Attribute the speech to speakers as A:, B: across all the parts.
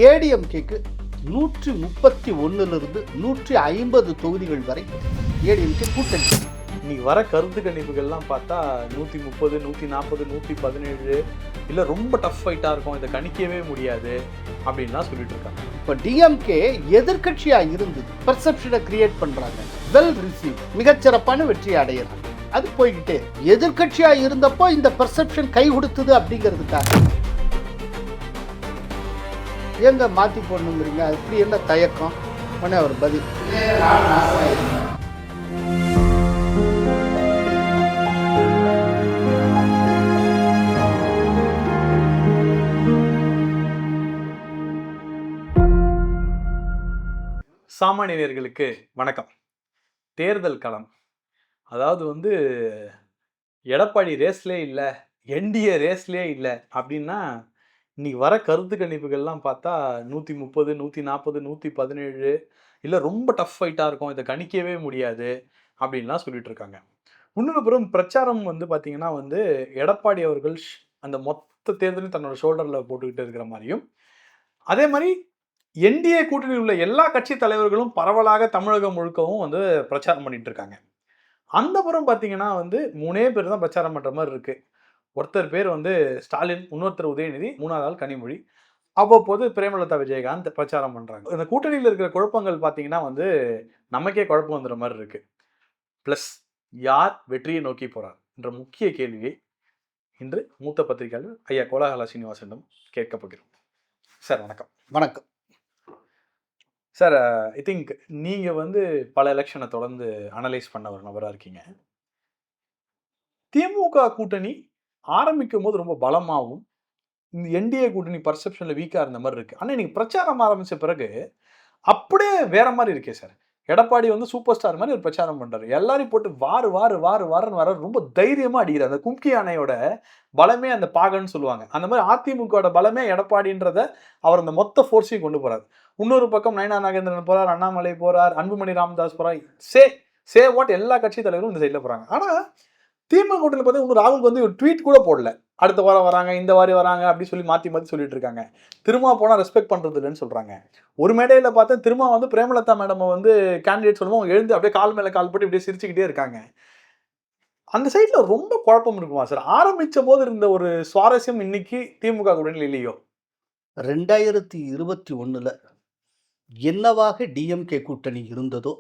A: ஏடிஎம்கேக்கு 131லிருந்து 150 தொகுதிகள் வரை ஏடிஎம்கே கூட்டணி.
B: இன்னைக்கு வர கருத்து கணிப்புகள்லாம் பார்த்தா 130, 140, 117 இல்லை ரொம்ப டஃப் ஃபைட்டாக இருக்கும், இதை கணிக்கவே முடியாது அப்படின்லாம் சொல்லிட்டு இருக்காங்க.
A: இப்போ டிஎம்கே எதிர்கட்சியாக இருந்து பெர்செப்ஷனை கிரியேட் பண்ணுறாங்க, வெல் ரிசீவ், மிகச்சிறப்பான வெற்றி அடையிறாங்க. அது போய்கிட்டே எதிர்கட்சியாக இருந்தப்போ இந்த பெர்செப்ஷன் கை கொடுத்தது அப்படிங்கிறதுக்காக எங்க மாற்றி போடணுங்கிறீங்க, அப்படி என்ன தயக்கம்? உடனே அவர் பதில்,
B: சாமானியர்களுக்கு வணக்கம். தேர்தல் களம், அதாவது எடப்பாடி ரேஸ்லே இல்லை, என்டிஏ ரேஸ்லே இல்லை அப்படின்னா இன்னைக்கு வர கருத்து கணிப்புகள்லாம் பார்த்தா 130, 140, 117 இல்லை ரொம்ப டஃப் ஃபைட்டாக இருக்கும், இதை கணிக்கவே முடியாது அப்படின்லாம் சொல்லிட்டு இருக்காங்க. இன்னொரு புறம் பிரச்சாரம் பார்த்தீங்கன்னா எடப்பாடி அவர்கள் அந்த மொத்த தேர்தலையும் தன்னோட ஷோல்டரில் போட்டுக்கிட்டு இருக்கிற மாதிரியும், அதே மாதிரி என்டிஏ கூட்டணியில் உள்ள எல்லா கட்சி தலைவர்களும் பரவலாக தமிழகம் முழுக்கவும் பிரச்சாரம் பண்ணிட்டு இருக்காங்க. அந்த புறம் பார்த்தீங்கன்னா 3 பேர் தான் பிரச்சாரம் பண்ணுற மாதிரி இருக்கு. ஒருத்தர் பேர் ஸ்டாலின், இன்னொருத்தர் உதயநிதி, 3வது ஆள் கனிமொழி, அவ்வப்போது பிரேமலதா விஜயகாந்த் பிரச்சாரம் பண்ணுறாங்க. இந்த கூட்டணியில் இருக்கிற குழப்பங்கள் பார்த்தீங்கன்னா நமக்கே குழப்பம் வந்துடுற மாதிரி இருக்கு. ப்ளஸ் யார் வெற்றியை நோக்கி போகிறார் என்ற முக்கிய கேள்வியை இன்று மூத்த பத்திரிகையாளர் ஐயா கோலாகலா சீனிவாசனிடம் கேட்க போகிறோம். சார் வணக்கம்.
A: வணக்கம்
B: சார். ஐ திங்க் நீங்கள் பல எலெக்ஷனை தொடர்ந்து அனலைஸ் பண்ண ஒரு நபராக இருக்கீங்க. திமுக கூட்டணி ஆரம்பிக்கும் போது ரொம்ப பலமாகவும் இந்த என்டிஏ கூட்டணி பர்செப்ஷனில் வீக்காக இருந்த மாதிரி இருக்குது. ஆனால் இன்னைக்கு பிரச்சாரம் ஆரம்பித்த பிறகு அப்படியே வேற மாதிரி இருக்கே சார். எடப்பாடி சூப்பர் ஸ்டார் மாதிரி ஒரு பிரச்சாரம் பண்ணுறாரு, எல்லாரையும் போட்டு வாரு வாரு வாரு வாருன்னு வர ரொம்ப தைரியமாக அடிக்கிறார். அந்த கும்கி யானையோட பலமே அந்த பாகன்னு சொல்லுவாங்க, அந்த மாதிரி அதிமுகவோட பலமே எடப்பாடின்றத அவர் அந்த மொத்த ஃபோர்ஸையும் கொண்டு போகிறார். இன்னொரு பக்கம் நயனா நாகேந்திரன் போகிறார், அண்ணாமலை போகிறார், அன்புமணி ராமதாஸ் போகிறார், சே வாட் எல்லா கட்சி தலைவரும் இந்த சைடில் போகிறாங்க. ஆனால் திமுக கூட்டணியில் பார்த்தீங்கன்னா ராகுல் ஒரு ட்வீட் கூட போடல. அடுத்த வாரம் வராங்க, இந்த வாரம் வராங்க அப்படி சொல்லி மாற்றி மாற்றி சொல்லிட்டு இருக்காங்க. திரும்ப போனால் ரெஸ்பெக்ட் பண்ணுறது இல்லைன்னு சொல்கிறாங்க. ஒரு மேடையில் பார்த்தா திரும்ப பிரேமலதா மேடம் கேண்டிடேட் சொல்லுவோம், எழுந்து அப்படியே கால் மேலே கால் போட்டு இப்படியே சிரிச்சுக்கிட்டே இருக்காங்க. அந்த சைடில் ரொம்ப குழப்பம் இருக்குமா சார்? ஆரம்பித்த போது இருந்த ஒரு சுவாரஸ்யம் இன்னைக்கு திமுக கூட்டணியில் இல்லையோ?
A: 2021 என்னவாக டிஎம்கே கூட்டணி இருந்ததோ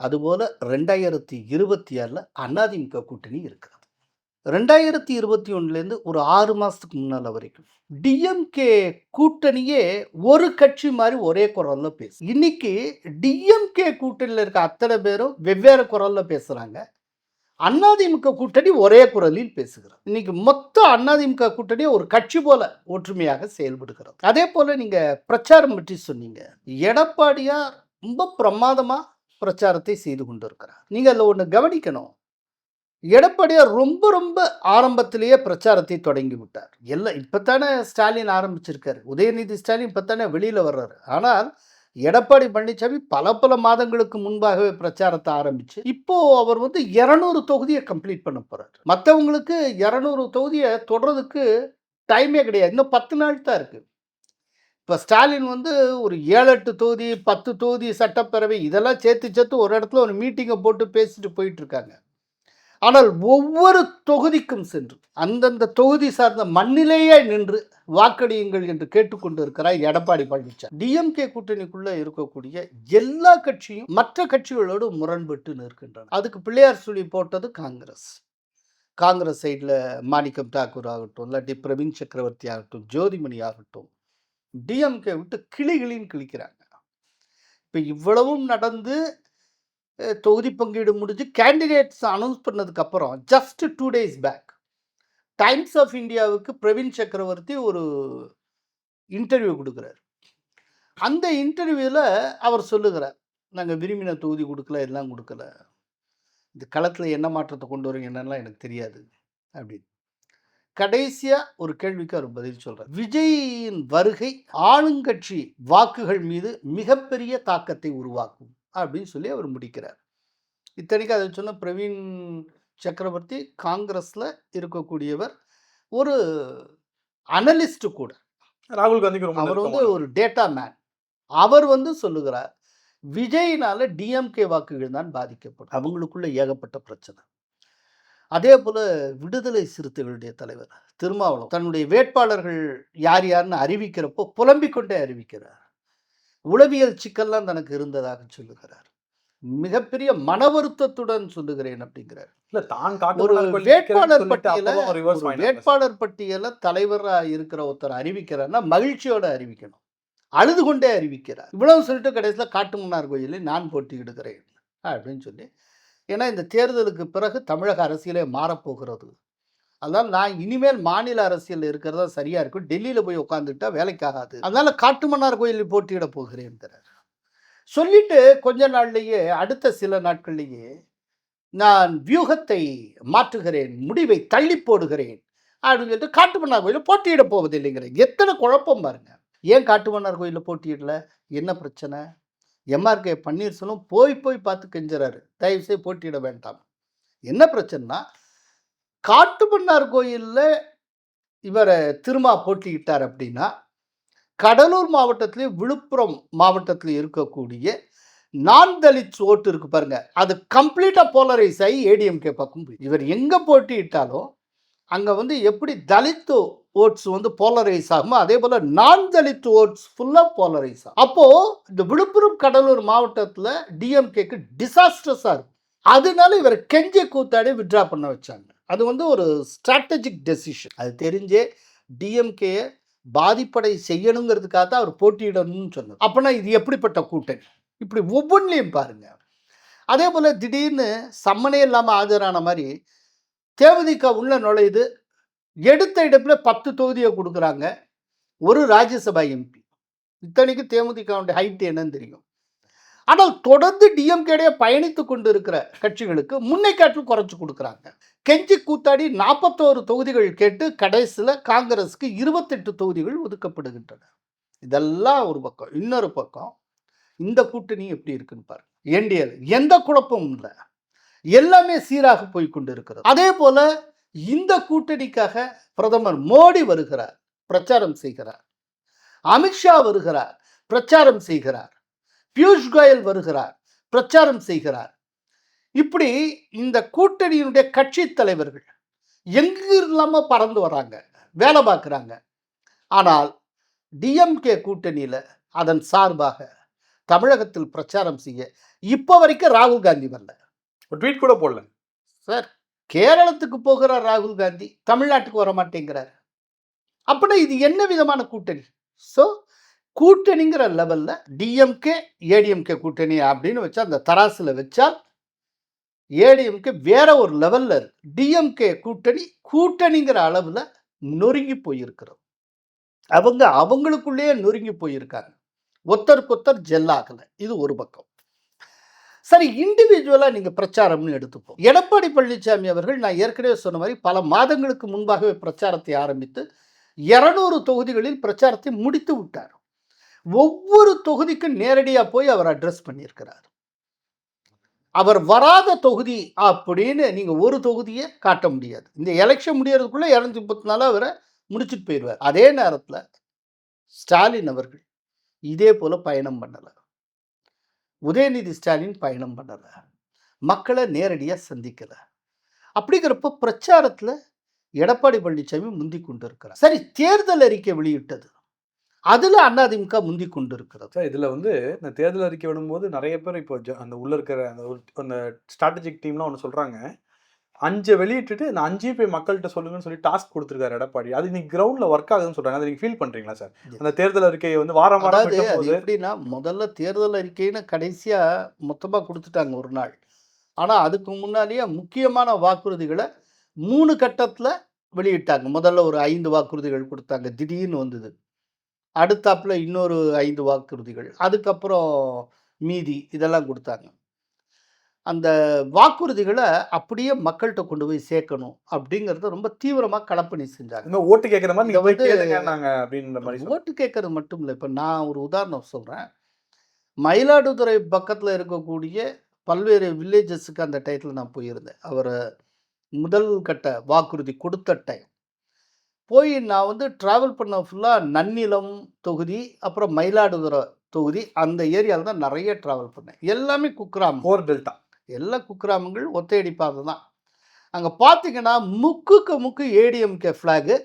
A: அதுபோல 2026 அதிமுக கூட்டணி இருக்கிறது. 2021 ஒரு 6 மாதத்துக்கு முன்னால் வரைக்கும் டிஎம்கே கூட்டணியே ஒரு கட்சி மாதிரி ஒரே குரல்ல பேசு. இன்னைக்கு டிஎம்கே கூட்டணியில் இருக்க அத்தனை பேரும் வெவ்வேறு குரல்ல பேசுறாங்க, அதிமுக கூட்டணி ஒரே குரலில் பேசுகிறது. இன்னைக்கு மொத்த அதிமுக கூட்டணி ஒரு கட்சி போல ஒற்றுமையாக செயல்படுகிறது. அதே போல நீங்க பிரச்சாரம் பற்றி சொன்னீங்க. எடப்பாடியார் ரொம்ப பிரமாதமா பிரச்சாரத்தை செய்து கொண்டிருக்கிறார். நீங்க அதில் ஒன்று கவனிக்கணும், எடப்பாடியார் ரொம்ப ஆரம்பத்திலேயே பிரச்சாரத்தை தொடங்கி விட்டார். எல்லாம் இப்பத்தானே ஸ்டாலின் ஆரம்பிச்சிருக்காரு, உதயநிதி ஸ்டாலின் இப்பத்தானே வெளியில வர்றாரு. ஆனால் எடப்பாடி பழனிசாமி பல மாதங்களுக்கு முன்பாகவே பிரச்சாரத்தை ஆரம்பிச்சு இப்போ அவர் 200 தொகுதியை கம்ப்ளீட் பண்ண போறாரு. மற்றவங்களுக்கு 200 தொகுதியை தொடர்றதுக்கு டைமே கிடையாது, இன்னும் 10 நாள் தான் இருக்கு. இப்போ ஸ்டாலின் ஒரு 7-8 தொகுதி, 10 தொகுதி சட்டப்பேரவை இதெல்லாம் சேர்த்து ஒரு இடத்துல ஒரு மீட்டிங்கை போட்டு பேசிட்டு போயிட்டு இருக்காங்க. ஆனால் ஒவ்வொரு தொகுதிக்கும் சென்று அந்தந்த தொகுதி சார்ந்த மண்ணிலேயே நின்று வாக்களியுங்கள் என்று கேட்டுக்கொண்டு இருக்கிறார் எடப்பாடி பழனிசாமி. டிஎம்கே கூட்டணிக்குள்ள இருக்கக்கூடிய எல்லா கட்சியும் மற்ற கட்சிகளோடு முரண்பட்டு நிற்கின்றன. அதுக்கு பிள்ளையார் சொல்லி போட்டது காங்கிரஸ் சைடில் மாணிக்கம் தாக்கூர் ஆகட்டும், இல்லாட்டி பிரவீன் சக்கரவர்த்தி ஆகட்டும், ஜோதிமணி ஆகட்டும், டிஎம்கே விட்டு கிளிகளின்னு கிழிக்கிறாங்க. இப்போ இவ்வளவும் நடந்து தொகுதி பங்கீடு முடிஞ்சு கேண்டிடேட்ஸ் அனௌன்ஸ் பண்ணதுக்கு அப்புறம் just 2 days back times of இந்தியாவுக்கு பிரவீன் சக்கரவர்த்தி ஒரு இன்டர்வியூ கொடுக்குறாரு. அந்த இன்டர்வியூவில் அவர் சொல்லுகிறார், நாங்கள் விரும்பின தொகுதி கொடுக்கல, எல்லாம் கொடுக்கல, இந்த களத்தில் என்ன மாற்றத்தை கொண்டு வரீங்க என்னெல்லாம் எனக்கு தெரியாது அப்படின்னு. கடைசியாக ஒரு கேள்விக்கு அவர் பதில் சொல்கிறார். விஜயின் வருகை ஆளுங்கட்சி வாக்குகள் மீது மிகப்பெரிய தாக்கத்தை உருவாக்கும் அப்படின்னு சொல்லி அவர் முடிக்கிறார். இத்தனைக்கு அதை சொன்ன பிரவீன் சக்கரவர்த்தி காங்கிரஸில் இருக்கக்கூடியவர், ஒரு அனலிஸ்ட் கூட.
B: ராகுல் காந்திக்கு ரொம்ப
A: அவர் வந்து
B: நெருக்கமானவர்.
A: ஒரு டேட்டா மேன். அவர் வந்து சொல்லுகிறார், விஜய்னால டிஎம்கே வாக்குகள் தான் பாதிக்கப்படும். அவங்களுக்குள்ள ஏகப்பட்ட பிரச்சனை. அதேபோல விடுதலை சிறுத்தைகளுடைய தலைவர் திருமாவளவன் தன்னுடைய வேட்பாளர்கள் யார் யாருன்னு அறிவிக்கிறப்போ புலம்பிக் கொண்டே அறிவிக்கிறார். உளவியல் சிக்கல்லாம் தனக்கு இருந்ததாக சொல்லுகிறார். மிகப்பெரிய மன வருத்தத்துடன் சொல்லுகிறேன் அப்படிங்கிறார்.
B: இல்ல தான்
A: ஒரு
B: காட்டுமன்னார் கோயில்
A: வேட்பாளர்
B: சொல்லிட்டு
A: பட்டியல
B: அப்பவும் ரிவர்ஸ்
A: ஒரு
B: வாங்கினாங்க.
A: வேட்பாளர் பட்டியல தலைவரா இருக்கிற ஒருத்தர் அறிவிக்கிறார்னா மகிழ்ச்சியோட அறிவிக்கணும். அழுது கொண்டே அறிவிக்கிறார். இவ்வளவு சொல்லிட்டு கடைசியில காட்டுமன்னார் கோயிலில் நான் போட்டியிடுகிறேன் அப்படின்னு சொல்லி. ஏன்னா இந்த தேர்தலுக்கு பிறகு தமிழக அரசியலே மாறப்போகிறது. அதனால நான் இனிமேல் மாநில அரசியல் இருக்கிறதா சரியா இருக்கும். டெல்லியில போய் உட்காந்துக்கிட்டா வேலைக்காகாது. அதனால காட்டுமன்னார் கோயிலில் போட்டியிட போகிறேன்கிறார். சொல்லிட்டு கொஞ்ச நாள்லயே அடுத்த சில நாட்கள்லயே நான் வியூகத்தை மாற்றுகிறேன், முடிவை தள்ளி போடுகிறேன் அப்படின்னு சொல்லிட்டு காட்டுமன்னார் கோயிலில் போட்டியிட போவதில்லைங்கிற எத்தனை குழப்பம் பாருங்க. ஏன் காட்டுமன்னார் கோயிலில் போட்டியிடல? என்ன பிரச்சனை? எம்ஆர்கே பன்னீர்செல்வம் போய் போய் பார்த்து கெஞ்சுறாரு, தயவுசெய்து போட்டியிட வேண்டாம். என்ன பிரச்சனைனா காட்டுமன்னார் கோயிலில் இவரை திருமா போட்டியிட்டார் அப்படின்னா கடலூர் மாவட்டத்திலே விழுப்புரம் மாவட்டத்தில் இருக்கக்கூடிய நான் தலித் ஓட்டு இருக்கு பாருங்க, அது கம்ப்ளீட்டா போலரைஸ் ஆகி ஏடிஎம்கே பக்கம் போய் இவர் எங்க போட்டியிட்டாலும் அங்க வந்து எப்படி தலித் ஓட்ஸ் வந்து போலரைஸ் ஆகுமோ அதே போல நான் தலித் ஓட்ஸ் ஃபுல்லா போலரைஸ் ஆகும். அப்போ இந்த விழுப்புரம் கடலூர் மாவட்டத்தில் டிஎம்கேக்கு டிசாஸ்டர்ஸா இருக்கும். அதனால இவரை கெஞ்சி கூத்தாடி வித்ட்ரா பண்ண வச்சாங்க. அது வந்து ஒரு ஸ்ட்ராட்டஜிக் டெசிஷன். அது தெரிஞ்சே டிஎம்கே பாதிப்படை செய்யணுங்கிறதுக்காக தான் அவர் போட்டியிடணும்னு சொன்னது. அப்போனா இது எப்படிப்பட்ட கூட்டணி? இப்படி ஒவ்வொன்றிலையும் பாருங்க. அதே போல் திடீர்னு சம்மனே இல்லாமல் ஆஜரான மாதிரி தேமுதிக உள்ள நுழையுது. எடுத்த இடத்துல 10 தொகுதியை கொடுக்குறாங்க. ஒரு ராஜ்யசபா எம்பி. இத்தனைக்கு தேமுதிகவுடைய ஹைட் என்னன்னு தெரியும். ஆனால் தொடர்ந்து டிஎம்கேடைய பயணித்து கொண்டு இருக்கிற கட்சிகளுக்கு முன்னை காட்டில் குறைச்சி கொடுக்குறாங்க. கெஞ்சி கூத்தாடி 41 தொகுதிகள் கேட்டு கடைசியில் காங்கிரஸுக்கு 28 தொகுதிகள் ஒதுக்கப்படுகின்றன. இதெல்லாம் ஒரு பக்கம். இன்னொரு பக்கம் இந்த கூட்டணி எப்படி இருக்குன்னு பாருங்க. என்டிஏ எந்த குழப்பமும் இல்லை, எல்லாமே சீராக போய் கொண்டு இருக்கிறது. அதே போல இந்த கூட்டணிக்காக பிரதமர் மோடி வருகிறார், பிரச்சாரம் செய்கிறார். அமித்ஷா வருகிறார், பிரச்சாரம் செய்கிறார். பியூஷ் கோயல் வருகிறார், பிரச்சாரம் செய்கிறார். இப்படி இந்த கூட்டணியினுடைய கட்சி தலைவர்கள் எங்கு இல்லாம பறந்து வராங்க, வேலை பார்க்குறாங்க. ஆனால் டிஎம்கே கூட்டணியில் அதன் சார்பாக தமிழகத்தில் பிரச்சாரம் செய்ய இப்போ வரைக்கும் ராகுல் காந்தி வரல.
B: ஒரு ட்வீட் கூட போடல
A: சார். கேரளத்துக்கு போகிறார் ராகுல் காந்தி, தமிழ்நாட்டுக்கு வர மாட்டேங்கிறார். அப்படின்னா இது என்ன விதமான கூட்டணி? ஸோ கூட்டணிங்கிற லெவலில் டிஎம்கே ஏடிஎம்கே கூட்டணி அப்படின்னு வச்சா அந்த தராசில் வச்சால் ஏடிஎம்கே வேற ஒரு லெவலில் இருக்கு. டிஎம்கே கூட்டணி கூட்டணிங்கிற அளவில் நொறுங்கி போயிருக்கிறது. அவங்களுக்குள்ளேயே நொறுங்கி போயிருக்காங்க. ஒருத்தருக்கொத்தர் ஜெல்லாகலை. இது ஒரு பக்கம். சரி, இண்டிவிஜுவலாக நீங்கள் பிரச்சாரம்னு எடுத்துப்போம். எடப்பாடி பழனிசாமி அவர்கள் நான் ஏற்கனவே சொன்ன மாதிரி பல மாதங்களுக்கு முன்பாகவே பிரச்சாரத்தை ஆரம்பித்து 200 தொகுதிகளில் பிரச்சாரத்தை முடித்து விட்டார். ஒவ்வொரு தொகுதிக்கும் நேரடியாக போய் அவர் அட்ரஸ் பண்ணியிருக்கிறார். அவர் வராத தொகுதி அப்படின்னு நீங்கள் ஒரு தொகுதியை காட்ட முடியாது. இந்த எலெக்ஷன் முடியறதுக்குள்ளே 234 அவரை முடிச்சுட்டு போயிடுவார். அதே நேரத்தில் ஸ்டாலின் அவர்கள் இதே போல் பயணம் பண்ணலை. உதயநிதி ஸ்டாலின் பயணம் பண்ணலை. மக்களை நேரடியாக சந்திக்கலை. அப்படிங்கிறப்ப பிரச்சாரத்தில் எடப்பாடி பழனிசாமி முந்தி கொண்டு இருக்கிறார். சரி, தேர்தல் அறிக்கை வெளியிட்டது, அதில் அதிமுக முந்தி கொண்டு இருக்கிறது.
B: சார் இதில் வந்து இந்த தேர்தல் அறிக்கை விடும்போது நிறைய பேர் இப்போ அந்த உள்ளே இருக்கிற அந்த ஸ்ட்ராட்டஜிக் டீம்லாம் ஒன்று சொல்கிறாங்க, 5 வெளியிட்டுட்டு இந்த 5 போய் மக்கள்கிட்ட சொல்லுங்கன்னு சொல்லி டாஸ்க் கொடுத்துருக்காரு எடப்பாடி. அது இன்னைக்கு கிரவுண்டில் ஒர்க் ஆகுதுன்னு சொல்கிறாங்க. அதை நீங்கள் ஃபீல் பண்ணுறீங்களா சார்? அந்த தேர்தல் அறிக்கையை வந்து வாரம்
A: அது எப்படின்னா முதல்ல தேர்தல் அறிக்கைன்னு கடைசியாக மொத்தமாக கொடுத்துட்டாங்க ஒரு நாள். ஆனால் அதுக்கு முன்னாடியே முக்கியமான வாக்குறுதிகளை 3 கட்டத்தில் வெளியிட்டாங்க. முதல்ல ஒரு 5 வாக்குறுதிகள் கொடுத்தாங்க, திடீர்னு வந்தது. அடுத்தாப்புல இன்னொரு 5 வாக்குறுதிகள், அதுக்கப்புறம் மீதி இதெல்லாம் கொடுத்தாங்க. அந்த வாக்குறுதிகளை அப்படியே மக்கள்கிட்ட கொண்டு போய் சேர்க்கணும் அப்படிங்கிறத ரொம்ப தீவிரமாக களப்பணி செஞ்சாங்க.
B: ஓட்டு கேட்குற மாதிரி நீங்கள் போய் கேளுங்கன்னாங்க அப்படின்ற மாதிரி.
A: ஓட்டு கேட்கறது மட்டும் இல்லை. இப்போ நான் ஒரு உதாரணம் சொல்கிறேன். மயிலாடுதுறை பக்கத்தில் இருக்கக்கூடிய பல்வேறு வில்லேஜஸுக்கு அந்த டயத்தில் நான் போயிருந்தேன். அவர் முதல் கட்ட வாக்குறுதி கொடுத்த டைம் போய் நான் வந்து ட்ராவல் பண்ண ஃபுல்லாக நன்னிலம் தொகுதி, அப்புறம் மயிலாடுதுறை தொகுதி, அந்த ஏரியாவில் தான் நிறைய ட்ராவல் பண்ணேன். எல்லாமே குக்கிராமம்.
B: Core delta.
A: எல்லா குக்கிராமங்கள் ஒத்தையடி பாதை தான். அங்கே பார்த்தீங்கன்னா முக்குக்கு முக்கு ஏடிஎம்கே ஃப்ளாகு.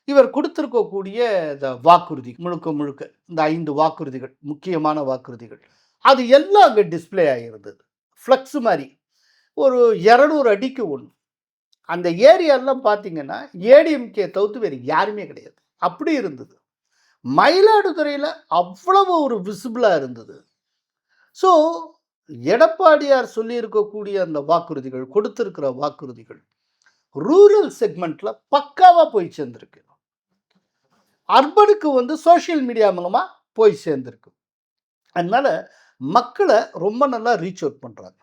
A: இவர் கொடுத்துருக்கக்கூடிய இந்த வாக்குறுதி முழுக்க முழுக்க இந்த 5 வாக்குறுதிகள், முக்கியமான வாக்குறுதிகள், அது எல்லாம் அங்கே டிஸ்ப்ளே ஆகிருந்தது. ஃப்ளக்ஸ் மாதிரி ஒரு 200 அடிக்கு ஒன்று. அந்த ஏரியாலாம் பார்த்தீங்கன்னா ஏடிஎம்கே தவிர்த்து வேறு யாருமே கிடையாது. அப்படி இருந்தது. மயிலாடுதுறையில் அவ்வளவு ஒரு விசிபிளாக இருந்தது. ஸோ எடப்பாடியார் சொல்லியிருக்கக்கூடிய அந்த வாக்குறுதிகள், கொடுத்திருக்கிற வாக்குறுதிகள் ரூரல் செக்மெண்ட்ல பக்காவாக போய் சேர்ந்திருக்கு. அர்பனுக்கு வந்து சோஷியல் மீடியா மூலமாக போய் சேர்ந்திருக்கு. அதனால மக்களை ரொம்ப நல்லா ரீச் அவுட் பண்ணுறாங்க.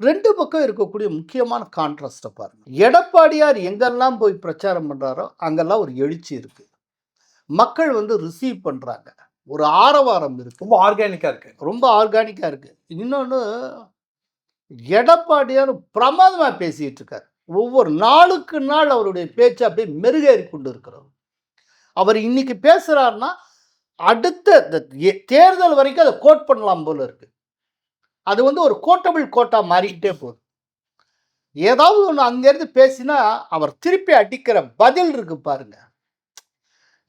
A: 2 பக்கம் இருக்கக்கூடிய முக்கியமான கான்ட்ராஸ்ட்டை பாருங்க. எடப்பாடியார் எங்கெல்லாம் போய் பிரச்சாரம் பண்ணுறாரோ அங்கெல்லாம் ஒரு எழுச்சி இருக்குது. மக்கள் வந்து ரிசீவ் பண்ணுறாங்க. ஒரு ஆரவாரம் இருக்குது.
B: ரொம்ப ஆர்கானிக்காக இருக்குது.
A: ரொம்ப ஆர்கானிக்காக இருக்குது. இன்னொன்று, எடப்பாடியார் பிரமாதமாக பேசிகிட்டு இருக்கார். ஒவ்வொரு நாளுக்கு நாள் அவருடைய பேச்சு அப்படியே மெருகேறி கொண்டு இருக்கிறோம். அவர் இன்னைக்கு பேசுகிறாருன்னா அடுத்த தேர்தல் வரைக்கும் அதை கோட் பண்ணலாம் போல இருக்கு. அது வந்து ஒரு கோட்டபிள் கோட்டா மாறிக்கிட்டே போகுது. ஏதாவது ஒன்று அங்கேருந்து பேசினா அவர் திருப்பி அடிக்கிற பதில் இருக்கு பாருங்க.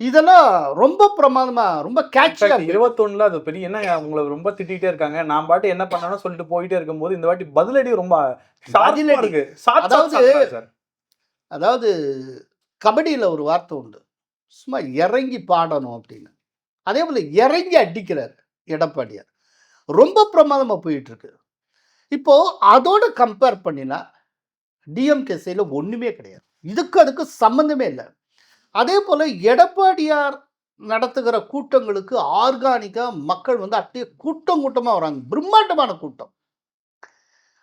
A: இதெல்லாம் ரொம்ப பிரமாதமா, ரொம்ப கேட்சியா.
B: 21ல அது பெரிய என்ன, அவங்கள ரொம்ப திட்டிகிட்டே இருக்காங்க. நான் பாட்டு என்ன பண்ணணும் சொல்லிட்டு போயிட்டே இருக்கும்போது இந்த வாட்டி பதிலடி ரொம்ப இருக்கு.
A: அதாவது கபடியில் ஒரு வார்த்தை உண்டு, சும்மா இறங்கி பாடணும் அப்படின்னு. அதே போல இறங்கி அடிக்கிறார் எடப்பாடியார். ரொம்ப பிரமாதமாக போயிட்டு இருக்கு. இப்போ அதோட கம்பேர் பண்ணினா டிஎம்கே சைடில் ஒன்றுமே கிடையாது. அதுக்கு சம்மந்தமே இல்லை. அதே போல் எடப்பாடியார் நடத்துகிற கூட்டங்களுக்கு ஆர்கானிக்காக மக்கள் வந்து அப்படியே கூட்டமாக வராங்க. பிரம்மாண்டமான கூட்டம்.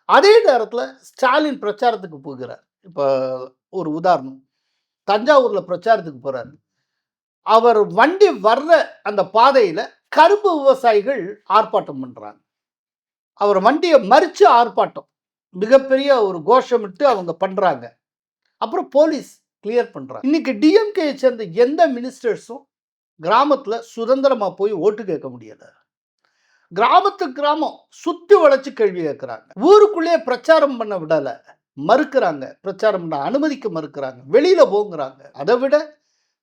A: அதே நேரத்தில் ஸ்டாலின் பிரச்சாரத்துக்கு போகிறார். இப்போ ஒரு உதாரணம், தஞ்சாவூரில் பிரச்சாரத்துக்கு போகிறார். அவர் வண்டி வர்ற அந்த பாதையில் கரும்பு விவசாயிகள் ஆர்ப்பாட்டம் பண்ணுறாங்க. அவர் வண்டியை மறித்து ஆர்ப்பாட்டம், மிகப்பெரிய ஒரு கோஷமிட்டு அவங்க பண்ணுறாங்க. அப்புறம் போலீஸ் கிளியர் பண்ணுறாங்க. இன்னைக்கு டிஎம்கே சேர்ந்த எந்த மினிஸ்டர்ஸும் கிராமத்தில் சுதந்திரமாக போய் ஓட்டு கேட்க முடியலை. கிராமத்துக்கு கிராமம் சுற்றி வளைச்சு கேள்வி கேட்குறாங்க. ஊருக்குள்ளேயே பிரச்சாரம் பண்ண விடலை, மறுக்கிறாங்க. பிரச்சாரம் பண்ண அனுமதிக்க மறுக்கிறாங்க. வெளியில் போங்கிறாங்க. அதை விட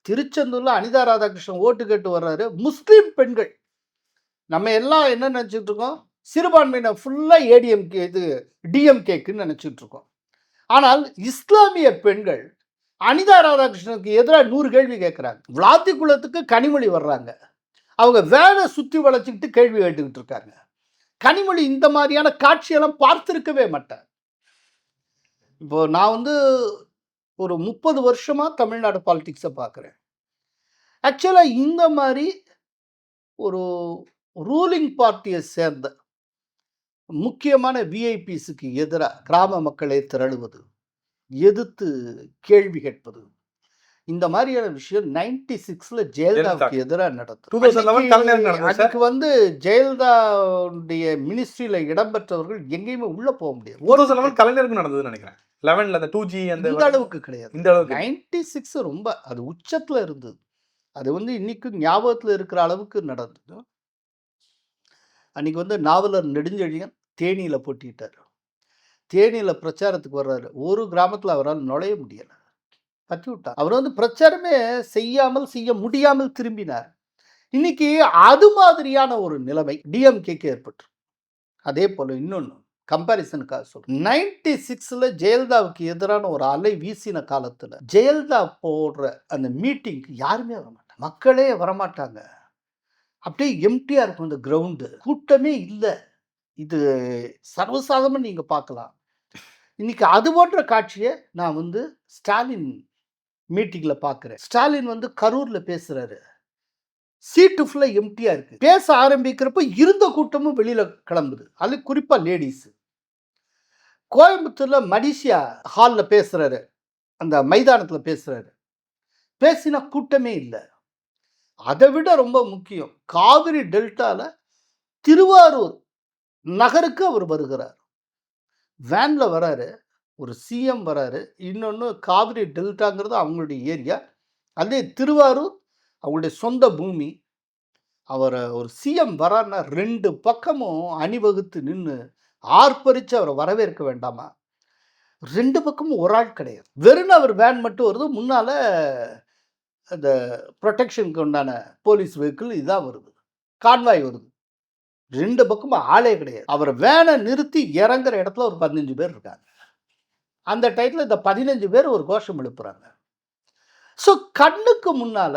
A: திருச்செந்தூரில் அனிதா ராதாகிருஷ்ணன் ஓட்டு கேட்டு வர்றாரு. முஸ்லீம் பெண்கள், நம்ம எல்லாம் என்ன நினச்சிட்டு இருக்கோம், சிறுபான்மையினர் ஃபுல்லாக ஏடிஎம்கே இது டிஎம்கேக்குன்னு நினச்சிட்டு இருக்கோம். ஆனால் இஸ்லாமிய பெண்கள் அனிதா ராதாகிருஷ்ணனுக்கு எதிராக 100 கேள்வி கேட்குறாங்க. விளாத்தி குளத்துக்கு கனிமொழி வர்றாங்க. அவங்க வேலை சுற்றி வளைச்சிக்கிட்டு கேள்வி கேட்டுக்கிட்டு இருக்காங்க. கனிமொழி இந்த மாதிரியான காட்சியெல்லாம் பார்த்துருக்கவே மாட்டேன். இப்போ நான் வந்து ஒரு 30 வருஷமாக தமிழ்நாடு பாலிடிக்ஸை பார்க்குறேன். ஆக்சுவலாக இந்த மாதிரி ஒரு ரூலிங் பார்ட்டியை சேர்ந்த முக்கியமான விஐபிஸுக்கு எதிராக கிராம மக்களை திரளுவது, எதிர்த்து கேள்வி கேட்பது, இந்த மாதிரியான விஷயம் 96ல் ஜெயலலிதாவுக்கு எதிராக நடந்தது. அதுக்கு வந்து ஜெயலலிதாவுடைய மினிஸ்ட்ரியில் இடம்பெற்றவர்கள் எங்கேயுமே உள்ள போக முடியாது.
B: 2011 கலைஞருக்கு நடந்ததுன்னு நினைக்கிறேன். 11ல் அந்த 2G
A: இந்த அளவுக்கு கிடையாது.
B: இந்த அளவுக்கு
A: 96 ரொம்ப அது உச்சத்தில் இருந்தது. அது வந்து இன்னைக்கு ஞாபகத்தில் இருக்கிற அளவுக்கு நடந்தது. அன்னைக்கு வந்து நாவலர் நெடுஞ்செழியன் தேனியில் போட்டிட்டார். தேனியில் பிரச்சாரத்துக்கு வர்றாரு. ஒரு கிராமத்தில் அவரால் நுழைய முடியலை, பற்றி விட்டார். அவர் வந்து பிரச்சாரமே செய்ய முடியாமல் திரும்பினார். இன்னைக்கு அது மாதிரியான ஒரு நிலைமை டிஎம்கேக்கு ஏற்பட்டு. அதே போல் இன்னொன்று கம்பாரிசனுக்காக சொல்கிறேன். 96ல் ஜெயலலிதாவுக்கு எதிரான ஒரு அலை வீசின காலத்தில் ஜெயலலிதா போடுற அந்த மீட்டிங்க்கு யாருமே வரமாட்டாங்க, மக்களே வரமாட்டாங்க. அப்படியே எம்டியாக இருக்கும் அந்த கிரவுண்டு, கூட்டமே இல்லை. இது சர்வசாதாரணமாக நீங்கள் பார்க்கலாம். இன்னைக்கு அது போன்ற காட்சியை நான் வந்து ஸ்டாலின் மீட்டிங்கில் பார்க்குறேன். ஸ்டாலின் வந்து கரூரில் பேசுகிறாரு. சீட்டு ஃபுல்லாக எம்டியாக இருக்குது. பேச ஆரம்பிக்கிறப்ப இருந்த கூட்டமும் வெளியில் கிளம்புது. அது குறிப்பாக லேடிஸு. கோயம்புத்தூரில் மடிசியா ஹாலில் பேசுகிறாரு, அந்த மைதானத்தில் பேசுகிறாரு. பேசினா கூட்டமே இல்லை. அதை விட ரொம்ப முக்கியம், காவிரி டெல்டாவில் திருவாரூர் நகருக்கு அவர் வருகிறார். வேனில் வராரு. ஒரு சிஎம் வராரு. இன்னொன்று காவிரி டெல்டாங்கிறது அவங்களுடைய ஏரியா. அது திருவாரூர் அவங்களுடைய சொந்த பூமி. அவரை ஒரு சிஎம் வரான்னா 2 பக்கமும் அணிவகுத்து நின்று ஆர்ப்பரித்து அவரை வரவேற்க வேண்டாமா? 2 பக்கமும் ஒரு ஆள் கிடையாது. வெறும் அவர் வேன் மட்டும் வருது. முன்னால் அந்த ப்ரொடெக்ஷனுக்கு உண்டான போலீஸ் வெஹிக்கிள் இதான் வருது. கான்வாய் வருது. 2 பக்கமும் ஆளே கிடையாது. அவர் வேனை நிறுத்தி இறங்குற இடத்துல ஒரு 15 பேர் இருக்காங்க. அந்த டயத்தில் இந்த 15 பேர் ஒரு கோஷம் எழுப்புறாங்க. ஸோ கண்ணுக்கு முன்னால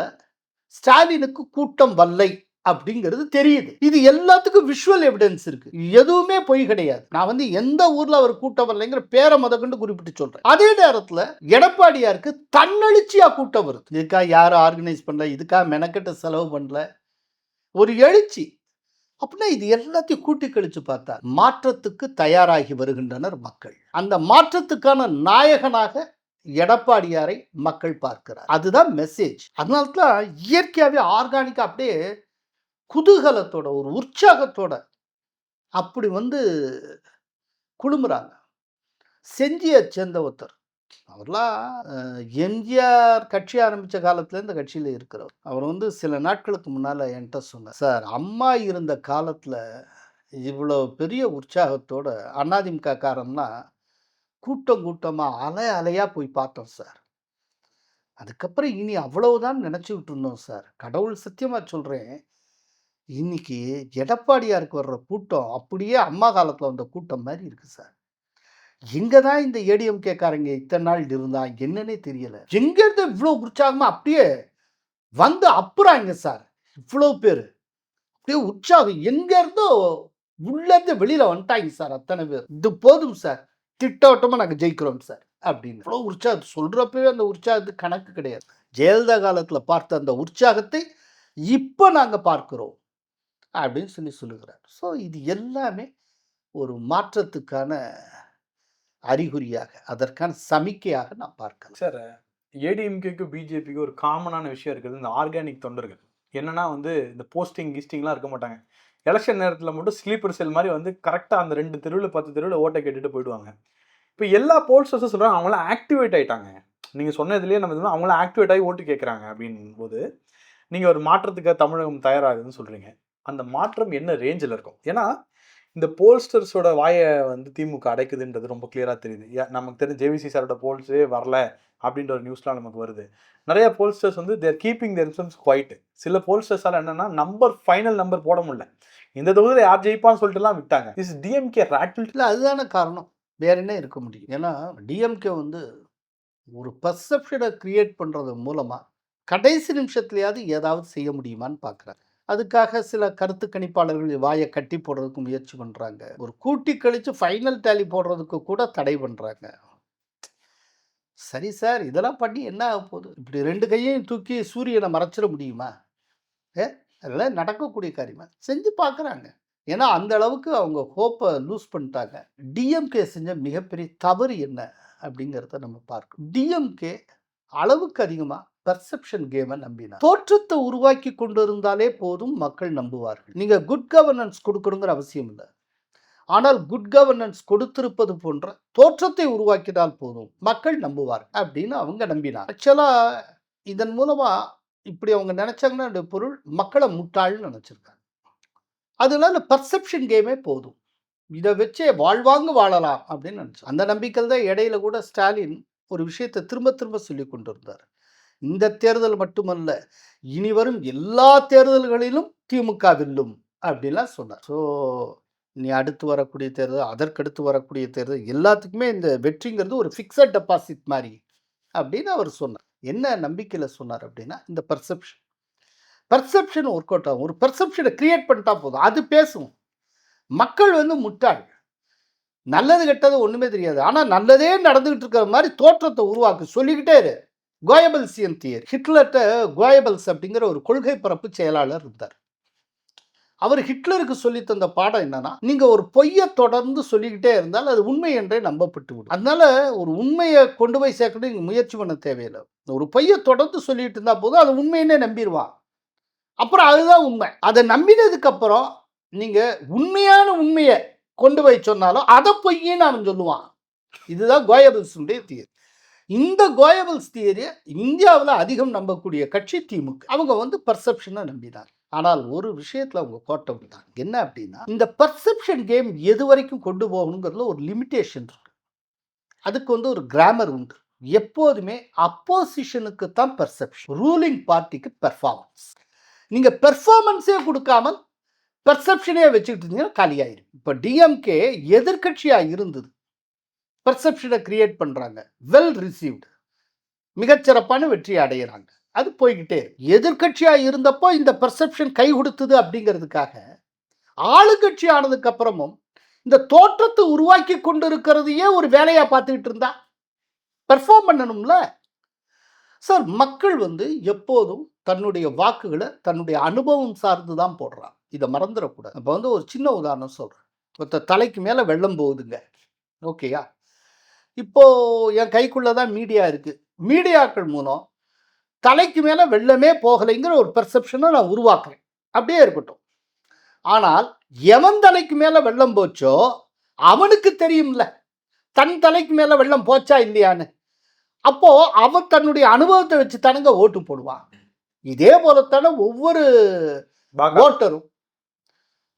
A: ஸ்டாலினுக்கு கூட்டம் வல்லை அப்படிங்கிறது தெரியுது. இது எல்லாத்துக்கும் விஷுவல் எவிடன்ஸ் இருக்கு. எதுவுமே பொய் கிடையாது. நான் எந்த ஊர்ல அவர் கூட்டம் வரலைங்கிற பேரை முதற்கொண்டு குறிப்பிட்டு சொல்றேன். அதே நேரத்தில் எடப்பாடியாருக்கு தன்னெழுச்சியா கூட்டம் வருது. இதுக்காக யாரும் ஆர்கனைஸ் பண்ணல, இதுக்காக மெனக்கெட்டு செலவு பண்ணல, ஒரு எழுச்சி. அப்படின்னா இது எல்லாத்தையும் கூட்டி கழிச்சு பார்த்தா மாற்றத்துக்கு தயாராகி வருகின்றனர் மக்கள். அந்த மாற்றத்துக்கான நாயகனாக எடப்பாடியாரை மக்கள் பார்க்கிறார். அதுதான் மெசேஜ். அதனால தான் இயற்கையாகவே ஆர்கானிக்கா அப்படியே குதூகலத்தோட ஒரு உற்சாகத்தோட அப்படி குழுமுறாங்க. செஞ்சியை சேர்ந்த ஒருத்தர், அவர்லாம் எம்ஜிஆர் கட்சி ஆரம்பித்த காலத்தில் இந்த கட்சியில் இருக்கிறவர். அவர் சில நாட்களுக்கு முன்னால் என்கிட்ட சொன்னார், சார் அம்மா இருந்த காலத்தில் இவ்வளோ பெரிய உற்சாகத்தோட அதிமுக காரம்லாம் கூட்டம் கூட்டமாக அலை அலையாக போய் பார்த்தோம் சார். அதுக்கப்புறம் இனி அவ்வளவுதான் நினச்சிக்கிட்டு இருந்தோம் சார். கடவுள் சத்தியமாக சொல்கிறேன், இன்னைக்கு எடப்பாடியாருக்கு வர்ற கூட்டம் அப்படியே அம்மா காலத்தில் வந்த கூட்டம் மாதிரி இருக்குது சார். எங்கே தான் இந்த ஏடிஎம்கே காரங்க இத்தனை நாள் இருந்தா என்னன்னே தெரியல. எங்கேருந்து இவ்வளோ உற்சாகமாக அப்படியே அப்புறாங்க சார். இவ்வளோ பேர் அப்படியே உற்சாகம் எங்கேருந்தோ உள்ளேருந்து வெளியில் வந்துட்டாங்க சார். அத்தனை பேர் இது போதும் சார், திட்டவட்டமாக நாங்கள் ஜெயிக்கிறோம் சார் அப்படின்னு இவ்வளோ உற்சாகத்தை சொல்கிறப்பவே அந்த உற்சாகத்துக்கு கணக்கு கிடையாது. ஜெயலலிதா காலத்தில் பார்த்த அந்த உற்சாகத்தை இப்போ நாங்கள் பார்க்கிறோம் அப்படின்னு சொல்லுகிறார். ஸோ இது எல்லாமே ஒரு மாற்றத்துக்கான அறிகுறியாக, அதற்கான சமிக்கையாக நான் பார்க்கலாம்.
B: சார், ஏடிஎம்கேக்கு பிஜேபிக்கு ஒரு காமனான விஷயம் இருக்குது, இந்த ஆர்கானிக் தொண்டர்கள். என்னன்னா இந்த போஸ்டிங் கிஸ்டிங்லாம் இருக்க மாட்டாங்க. எலெக்ஷன் நேரத்தில் மட்டும் ஸ்லீப்பர் செல் மாதிரி கரெக்டாக அந்த 2 தெருவில் 10 தெருவில் ஓட்டை கேட்டுட்டு போயிடுவாங்க. இப்போ எல்லா போல்ஸ்டர்ஸும் சொல்கிறாங்க அவங்களாம் ஆக்டிவேட் ஆகிட்டாங்க. நீங்கள் சொன்னதுலேயே நம்ம அவங்களாம் ஆக்டிவேட் ஆகி ஓட்டு கேட்குறாங்க அப்படின் போது நீங்கள் ஒரு மாற்றத்துக்கு தமிழகம் தயாராகுதுன்னு சொல்கிறீங்க. அந்த மாற்றம் என்ன ரேஞ்சில் இருக்கும்? ஏன்னா இந்த போல்ஸ்டர்ஸோட வாயை திமுக அடைக்குதுன்றது ரொம்ப கிளியராக தெரியுது. நமக்கு தெரிஞ்ச ஜேவிசி சாரோட போல்ஸே வரல அப்படின்ற ஒரு நியூஸ்லாம் நமக்கு வருது. நிறைய போல்ஸ்டர்ஸ் தேர் கீப்பிங் தேர் செல்ஸ் குவைட். சில போல்ஸ்டர்ஸால் என்னன்னா ஃபைனல் நம்பர் போட முடியல, இந்த தொகுதியில் யார் ஜெயிப்பான்னு சொல்லிட்டுலாம் விட்டாங்க. Is DMK rattle?
A: இல்லை, அதுதான காரணம், வேற என்ன இருக்க முடியும்? ஏன்னா டிஎம்கே ஒரு பர்செப்ஷனை கிரியேட் பண்ணுறது மூலமாக கடைசி நிமிஷத்துலையாவது ஏதாவது செய்ய முடியுமான்னு பார்க்குறாங்க. அதுக்காக சில கருத்து கணிப்பாளர்கள் வாயை கட்டி போடுறதுக்கு முயற்சி பண்ணுறாங்க. ஒரு கூட்டி கழித்து ஃபைனல் டேலி போடுறதுக்கு கூட தடை பண்ணுறாங்க. சரி சார், இதெல்லாம் பண்ணி என்ன ஆக போகுது? இப்படி 2 கையையும் தூக்கி சூரியனை மறைச்சிட முடியுமா? அதெல்லாம் நடக்கக்கூடிய காரியமா? செஞ்சு பார்க்குறாங்க. ஏன்னா அந்த அளவுக்கு அவங்க ஹோப்பை லூஸ் பண்ணிட்டாங்க. டிஎம்கே செஞ்ச மிகப்பெரிய தவறு என்ன அப்படிங்கிறத நம்ம பார்க்கணும். டிஎம்கே அளவுக்கு அதிகமாக பர்செப்ஷன் கேமை நம்பினார். தோற்றத்தை உருவாக்கி கொண்டு இருந்தாலே போதும், மக்கள் நம்புவார்கள். நீங்கள் குட் கவர்னன்ஸ் கொடுக்கணுங்கிற அவசியம் இல்லை. ஆனால் குட் கவர்னன்ஸ் கொடுத்திருப்பது போன்ற தோற்றத்தை உருவாக்கினால் போதும், மக்கள் நம்புவார்கள் அப்படின்னு அவங்க நம்பினார். ஆக்சுவலாக இதன் மூலமாக இப்படி அவங்க நினைச்சாங்கன்னா பொருள் மக்களை முட்டாள்னு நினச்சிருக்காங்க. அதனால பர்செப்ஷன் கேமே போதும், இதை வச்சே வாழ்வாங்க வாழலாம் அப்படின்னு நினச்சோம். அந்த நம்பிக்கை தான் இடையில கூட ஸ்டாலின் ஒரு விஷயத்தை திரும்ப திரும்ப சொல்லி கொண்டு இருந்தார். இந்த தேர்தல் மட்டுமல்ல, இனி வரும் எல்லா தேர்தல்களிலும் திமுக வெல்லும் அப்படின்லாம் சொன்னார். ஸோ நீ அடுத்து வரக்கூடிய தேர்தல், அதற்கடுத்து வரக்கூடிய தேர்தல் எல்லாத்துக்குமே இந்த வெற்றிங்கிறது ஒரு ஃபிக்ஸட் டெபாசிட் மாதிரி அப்படின்னு அவர் சொன்னார். என்ன நம்பிக்கையில் சொன்னார் அப்படின்னா, இந்த பர்செப்ஷன் ஒர்க் அவுட் ஆகும். ஒரு பர்செப்ஷனை கிரியேட் பண்ணிட்டா போதும், அது பேசும். மக்கள் முட்டாள், நல்லது கெட்டது ஒன்றுமே தெரியாது, ஆனால் நல்லதே நடந்துகிட்டு இருக்கிற மாதிரி தோற்றத்தை உருவாக்கு சொல்லிக்கிட்டே இரு. கோயபல்சியன் தியரி. ஹிட்லர்கிட்ட கோயபல்ஸ் அப்படிங்கிற ஒரு கொள்கை பரப்பு செயலாளர் இருந்தார். அவர் ஹிட்லருக்கு சொல்லி தந்த பாடம் என்னன்னா, நீங்க ஒரு பொய்யை தொடர்ந்து சொல்லிக்கிட்டே இருந்தால் அது உண்மை என்றே நம்பப்பட்டு விடும். அதனால ஒரு உண்மையை கொண்டு போய் சேர்க்கணும் நீங்க முயற்சி பண்ண தேவையில்லை. ஒரு பொய்யை தொடர்ந்து சொல்லிட்டு இருந்தா போதும், அது உண்மைன்னே நம்பிடுவான். அப்புறம் அதுதான் உண்மை. அதை நம்பினதுக்கு அப்புறம் நீங்க உண்மையான உண்மையை கொண்டு போய் சொன்னாலும் அதை பொய்யின்னு அவன் சொல்லுவான். இதுதான் கோயபல்ஸுடைய தியரி. இந்த கோயபல்ஸ் தியரியை இந்தியாவில் அதிகம் நம்பக்கூடிய கட்சி திமுக. அவங்க வந்து பர்செப்ஷனை நம்பினாங்க. ஆனால் ஒரு விஷயத்தில் அவங்க கோட்டை விட்டாங்க. என்ன அப்படின்னா, இந்த பர்செப்ஷன் கேம் எது வரைக்கும் கொண்டு போகணுங்கிறதுல ஒரு லிமிட்டேஷன் இருக்கு. அதுக்கு வந்து ஒரு கிராமர் உண்டு. எப்போதுமே அப்போசிஷனுக்கு தான் பர்செப்ஷன், ரூலிங் பார்ட்டிக்கு பெர்ஃபார்மன்ஸ். நீங்கள் பெர்ஃபார்மன்ஸே கொடுக்காமல் பெர்செப்ஷனே வச்சுக்கிட்டு இருந்தீங்கன்னா காலியாயிரும். இப்போ டிஎம்கே எதிர்கட்சியாக இருந்தது, பெர்செப்ஷனை கிரியேட் பண்ணுறாங்க, வெல் ரிசீவ்டு, மிகச்சிறப்பான வெற்றி அடைகிறாங்க, அது போய்கிட்டே. எதிர்கட்சியாக இருந்தப்போ இந்த பெர்செப்ஷன் கை கொடுத்தது அப்படிங்கிறதுக்காக ஆளுங்கட்சி ஆனதுக்கு அப்புறமும் இந்த தோற்றத்தை உருவாக்கி கொண்டு இருக்கிறதையே ஒரு வேலையாக பார்த்துக்கிட்டு இருந்தா பெர்ஃபார்ம் பண்ணணும்ல சார். மக்கள் வந்து எப்போதும் தன்னுடைய வாக்குகளை தன்னுடைய அனுபவம் சார்ந்து தான் போடுறாங்க, இதை மறந்துடக்கூடாது. இப்போ வந்து ஒரு சின்ன உதாரணம் சொல்கிறேன். ஒருத்த தலைக்கு மேலே வெள்ளம் போகுதுங்க, ஓகேயா? இப்போது என் கைக்குள்ளே தான் மீடியா இருக்குது. மீடியாக்கள் மூலம் தலைக்கு மேலே வெள்ளமே போகலைங்கிற ஒரு பெர்செப்ஷனை நான் உருவாக்குறேன், அப்படியே இருக்கட்டும். ஆனால் எவன் தலைக்கு மேலே வெள்ளம் போச்சோ அவனுக்கு தெரியும்ல தன் தலைக்கு மேலே வெள்ளம் போச்சா இல்லையான்னு. அப்போது அவன் தன்னுடைய அனுபவத்தை வச்சு தானுங்க ஓட்டு போடுவான். இதே போலத்தானே ஒவ்வொரு ஓட்டரும்.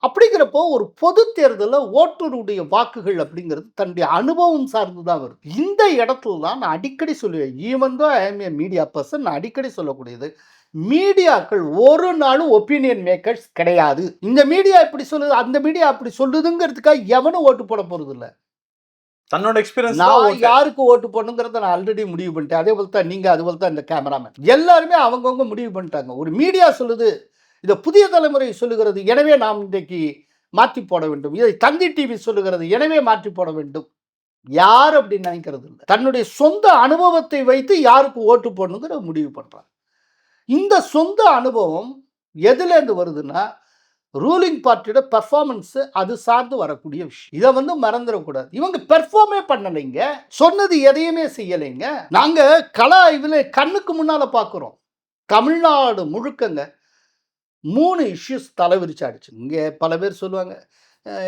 A: அப்படிங்கிறப்போ ஒரு பொது தேர்தலில் ஓட்டருடைய வாக்குகள் அப்படிங்கிறது தன்னுடைய அனுபவம் சார்ந்து தான் வரும். இந்த இடத்துல தான் நான் அடிக்கடி சொல்லுவேன், even though I M A media person, நான் அடிக்கடி சொல்லக்கூடியது, மீடியாக்கள் ஒரு நாளும் ஒப்பீனியன் மேக்கர்ஸ் கிடையாது. இந்த மீடியா இப்படி சொல்லுது, அந்த மீடியா அப்படி சொல்லுதுங்கிறதுக்காக எவனும் ஓட்டு போட போறது இல்லை.
B: தன்னோட எக்ஸ்பீரியன்ஸ்
A: நான் யாருக்கு ஓட்டு போடணுங்கிறத நான் ஆல்ரெடி முடிவு பண்ணிட்டேன். அதே போல தான் நீங்க, அது போல தான் இந்த கேமராமேன், எல்லாருமே அவங்கவுங்க முடிவு பண்ணிட்டாங்க. ஒரு மீடியா சொல்லுது, இதை புதிய தலைமுறை சொல்லுகிறது, எனவே நாம் இன்றைக்கு மாற்றி போட வேண்டும். இதை தந்தி டிவி சொல்லுகிறது, எனவே மாற்றி போட வேண்டும். யார் அப்படின்னு நினைக்கிறது இல்லை. தன்னுடைய சொந்த அனுபவத்தை வைத்து யாருக்கு ஓட்டு போடணுங்கிற முடிவு பண்றாங்க. இந்த சொந்த அனுபவம் எதுலேருந்து வருதுன்னா, ரூலிங் பார்ட்டியோட பெர்ஃபார்மன்ஸ், அது சார்ந்து வரக்கூடிய விஷயம். இதை வந்து மறந்துடக்கூடாது. இவங்க பெர்ஃபார்மே பண்ணலைங்க, சொன்னது எதையுமே செய்யலைங்க. நாங்கள் கலா இதில் கண்ணுக்கு முன்னால் பார்க்குறோம். தமிழ்நாடு முழுக்கங்க 3 இஷ்யூஸ் தலைவிரிச்சாடுச்சு. இங்கே பல பேர் சொல்லுவாங்க,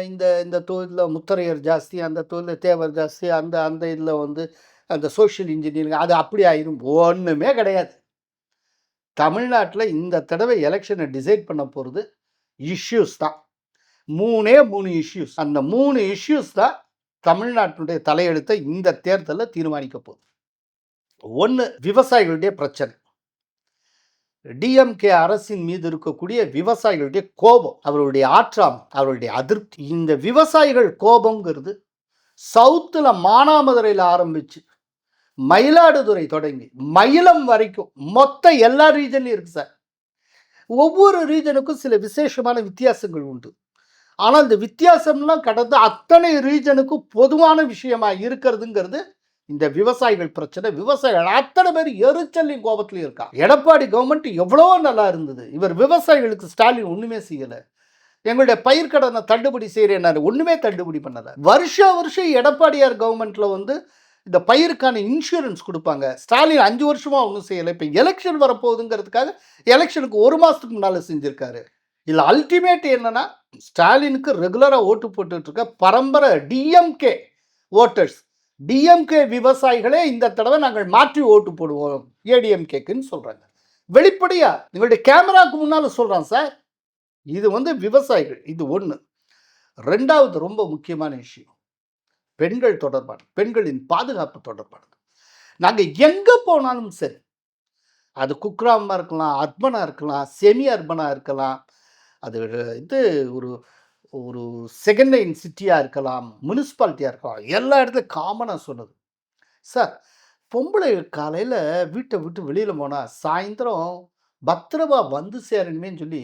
A: இந்த இந்த தொழிலில் முத்தரையர் ஜாஸ்தி, அந்த தொழிலில் தேவர் ஜாஸ்தி, அந்த அந்த இதில் வந்து அந்த சோஷியல் இன்ஜினியரிங், அது அப்படி ஆயிரும். ஒன்றுமே கிடையாது. தமிழ்நாட்டில் இந்த தடவை எலெக்ஷனை டிசைட் பண்ண போகிறது இஷ்யூஸ் தான். 3 இஷ்யூஸ். அந்த 3 இஷ்யூஸ் தான் தமிழ்நாட்டினுடைய தலையெழுத்தை இந்த தேர்தலில் தீர்மானிக்க போகுது. 1, விவசாயிகளுடைய பிரச்சனை. டிஎம்கே அரசின் மீது இருக்கக்கூடிய விவசாயிகளுடைய கோபம், அவர்களுடைய ஆற்றாமை, அவர்களுடைய அதிருப்தி. இந்த விவசாயிகள் கோபம்ங்கிறது சவுத்தில் மானாமதுரையில் ஆரம்பிச்சு மயிலாடுதுறை தொடங்கி மயிலம் வரைக்கும் மொத்த எல்லா ரீஜன்லையும் இருக்கு சார். ஒவ்வொரு ரீஜனுக்கும் சில விசேஷமான வித்தியாசங்கள் உண்டு. ஆனால் இந்த வித்தியாசம்லாம் கடந்த அத்தனை ரீஜனுக்கும் பொதுவான விஷயமா இருக்கிறதுங்கிறது இந்த விவசாயிகள் பிரச்சனை. விவசாயிகள் அத்தனை பேர் எரிச்சலையும் கோபத்திலையும் இருக்கா. எடப்பாடி கவர்மெண்ட் எவ்வளோ நல்லா இருந்தது, இவர் விவசாயிகளுக்கு ஸ்டாலின் ஒன்றுமே செய்யலை. எங்களுடைய பயிர்க்கடனை தள்ளுபடி செய்கிறேன், ஒன்றுமே தள்ளுபடி பண்ணலை. வருஷம் எடப்பாடியார் கவர்மெண்ட்டில் வந்து இந்த பயிருக்கான இன்சூரன்ஸ் கொடுப்பாங்க, ஸ்டாலின் 5 வருஷமாக ஒன்றும் செய்யலை. இப்போ எலெக்ஷன் வரப்போகுதுங்கிறதுக்காக எலெக்ஷனுக்கு 1 மாதத்துக்கு முன்னால் செஞ்சுருக்காரு. இதில் அல்டிமேட் என்னென்னா, ஸ்டாலினுக்கு ரெகுலராக ஓட்டு போட்டுட்டு இருக்க பரம்பரை டிஎம்கே ஓட்டர்ஸ், டிஎம்கே விவசாயிகளே இந்த தடவை நாங்கள் மாற்றி ஓட்டு போடுவோம் ஏடிஎம்கேக்குன்னு சொல்கிறாங்க. வெளிப்படையாக எங்களுடைய கேமராவுக்கு முன்னால் சொல்கிறான் சார். இது வந்து விவசாயிகள். இது 1. 2வது ரொம்ப முக்கியமான விஷயம், பெண்கள் தொடர்பான, பெண்களின் பாதுகாப்பு தொடர்பானது. நாங்கள் எங்கே போனாலும் சரி, அது குக்கிராமமாக இருக்கலாம், அர்பனாக இருக்கலாம், செமி அர்பனாக இருக்கலாம், அது இது ஒரு ஒரு செகண்ட் லைன் சிட்டியாக இருக்கலாம், முனிசிபாலிட்டியாக இருக்கலாம், எல்லா இடத்துலையும் காமனாக சொன்னது சார், பொம்பளை காலையில் வீட்டை விட்டு வெளியில் போனால் சாயந்தரம் பத்திரமா வந்து சேரணுமேன்னு சொல்லி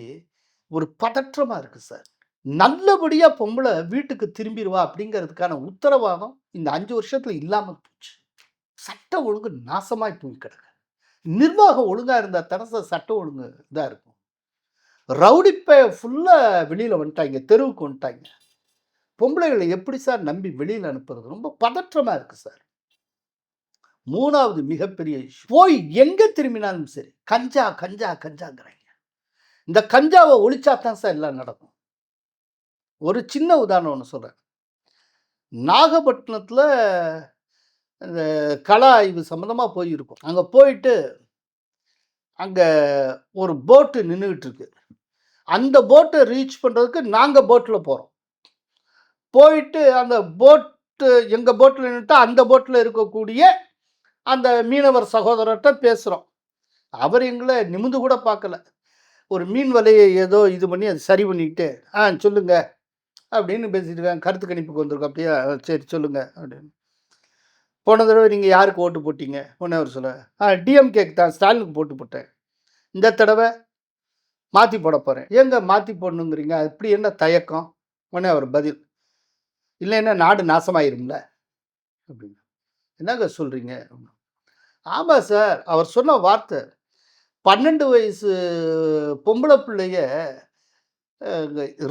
A: ஒரு பதற்றமாக இருக்குது சார். நல்லபடியாக பொம்பளை வீட்டுக்கு திரும்பிடுவா அப்படிங்கிறதுக்கான உத்தரவாதம் இந்த 5 வருஷத்தில் இல்லாமல் போச்சு. சட்ட ஒழுங்கு நாசமாய் போய் கிடக்கு. நிர்வாகம் ஒழுங்காக இருந்தால் தானே சட்ட ஒழுங்கு இதாக இருக்கும். ரவுடிப்பை ஃபுல்லாக வெளியில் வந்துட்டாங்க, தெருவுக்கு வந்துட்டாங்க. பொம்பளைகளை எப்படி சார் நம்பி வெளியில் அனுப்புறது? ரொம்ப பதற்றமாக இருக்குது சார். 3வது மிகப்பெரிய இஷ்யூ, போய் எங்கே திரும்பினாலும் சரி கஞ்சா கஞ்சா கஞ்சாங்கிறாங்க. இந்த கஞ்சாவை ஒழிச்சாதான் சார் எல்லாம் நடக்கும். ஒரு சின்ன உதாரணம் ஒன்று சொல்கிறேன். நாகப்பட்டினத்தில் இந்த கள ஆய்வு சம்மந்தமாக போயிருக்கோம். அங்கே போயிட்டு அங்கே ஒரு போட்டு நின்றுக்கிட்டு இருக்கு. அந்த போட்டை ரீச் பண்ணுறதுக்கு நாங்கள் போட்டில் போகிறோம். போயிட்டு அந்த போட்டு எங்கள் போட்டில் நின்றுட்டு அந்த போட்டில் இருக்கக்கூடிய அந்த மீனவர் சகோதரர்கிட்ட பேசுகிறோம். அவர் எங்களை நிமிந்து கூட பார்க்கல. ஒரு மீன் வலையை ஏதோ இது பண்ணி அது சரி பண்ணிக்கிட்டு சொல்லுங்க அப்படின்னு பேசிட்டு இருக்காங்க. கருத்து கணிப்புக்கு வந்திருக்கோம். அப்படியா சரி சொல்லுங்க அப்படின்னு. போன தடவை நீங்கள் யாருக்கு ஓட்டு போட்டீங்க? உடனே அவர் சொல்ல டிஎம்கேக்கு தான், ஸ்டாலினுக்கு போட்டு போட்டேன். இந்த தடவை மாற்றி போட போகிறேன். ஏங்க மாற்றி போடணுங்கிறீங்க? அப்படி என்ன தயக்கம்? உடனே அவர் பதில், இல்லைன்னா நாடு நாசமாயிரும்ல அப்படின்னு. என்னங்க சொல்கிறீங்க? ஆமாம் சார், அவர் சொன்ன வார்த்தை 12 வயசு பொம்பளை பிள்ளைய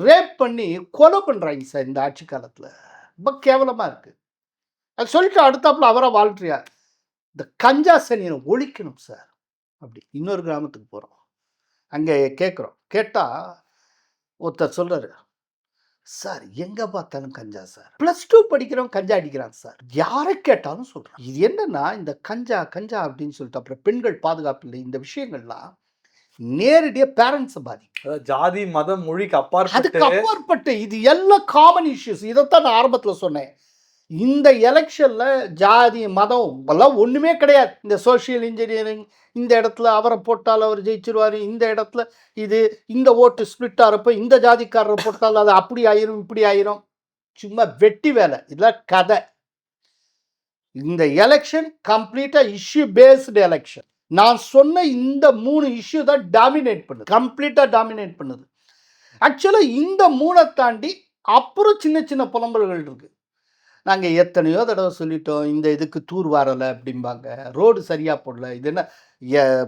A: ரேப் பண்ணி கொலை பண்ணுறாங்க சார் இந்த ஆட்சி காலத்தில். ரொம்ப கேவலமாக இருக்குது. அது சொல்லிட்டு அடுத்தாப்புல அவராக வாழ்றியார். இந்த கஞ்சா சனியை ஒழிக்கணும் சார் அப்படி. இன்னொரு கிராமத்துக்கு போகிறோம். அங்கே கேட்குறோம். கேட்டால் ஒருத்தர் சொல்கிறாரு, சார் எங்கே பார்த்தாலும் கஞ்சா சார். +2 படிக்கிறவன் கஞ்சா அடிக்கிறான் சார். யாரை கேட்டாலும் சொல்கிறான். இது என்னன்னா இந்த கஞ்சா கஞ்சா அப்படின்னு சொல்லிட்டு அப்புறம் பெண்கள் பாதுகாப்பு இல்லை, இந்த விஷயங்கள்லாம் நேரடியாக பேரண்ட்ஸை பாதிக்கும்.
B: ஜாதி மதம் மொழிக்கு
A: அதுக்கு அப்பாற்பட்டு இது எல்லாம் காமன் இஷ்யூஸ். இதைத்தான் நான் ஆரம்பத்தில் சொன்னேன். இந்த எலெக்ஷனில் ஜாதி மதம் எல்லாம் ஒன்றுமே கிடையாது. இந்த சோஷியல் இன்ஜினியரிங், இந்த இடத்துல அவரை போட்டால் அவர் ஜெயிச்சிருவார், இந்த இடத்துல இது இந்த ஓட்டு ஸ்பிளிட் ஆகிறப்ப இந்த ஜாதிக்காரரை போட்டால் அது அப்படி ஆயிரும் இப்படி ஆயிரும். சும்மா வெட்டி வேலை. இதெல்லாம் கதை. இந்த எலெக்ஷன் கம்ப்ளீட்டாக இஷ்யூ பேஸ்டு எலெக்ஷன். நான் சொன்ன இந்த 3 இஷ்யூ தான் டாமினேட் பண்ணுது, கம்ப்ளீட்டாக டாமினேட் பண்ணுது. ஆக்சுவலாக இந்த 3 தாண்டி அப்புறம் சின்ன சின்ன புலம்பல்கள் இருக்குது. நாங்கள் எத்தனையோ தடவை சொல்லிட்டோம், இந்த இதுக்கு தூர் வரலை அப்படிம்பாங்க, ரோடு சரியாக போடல, இது என்ன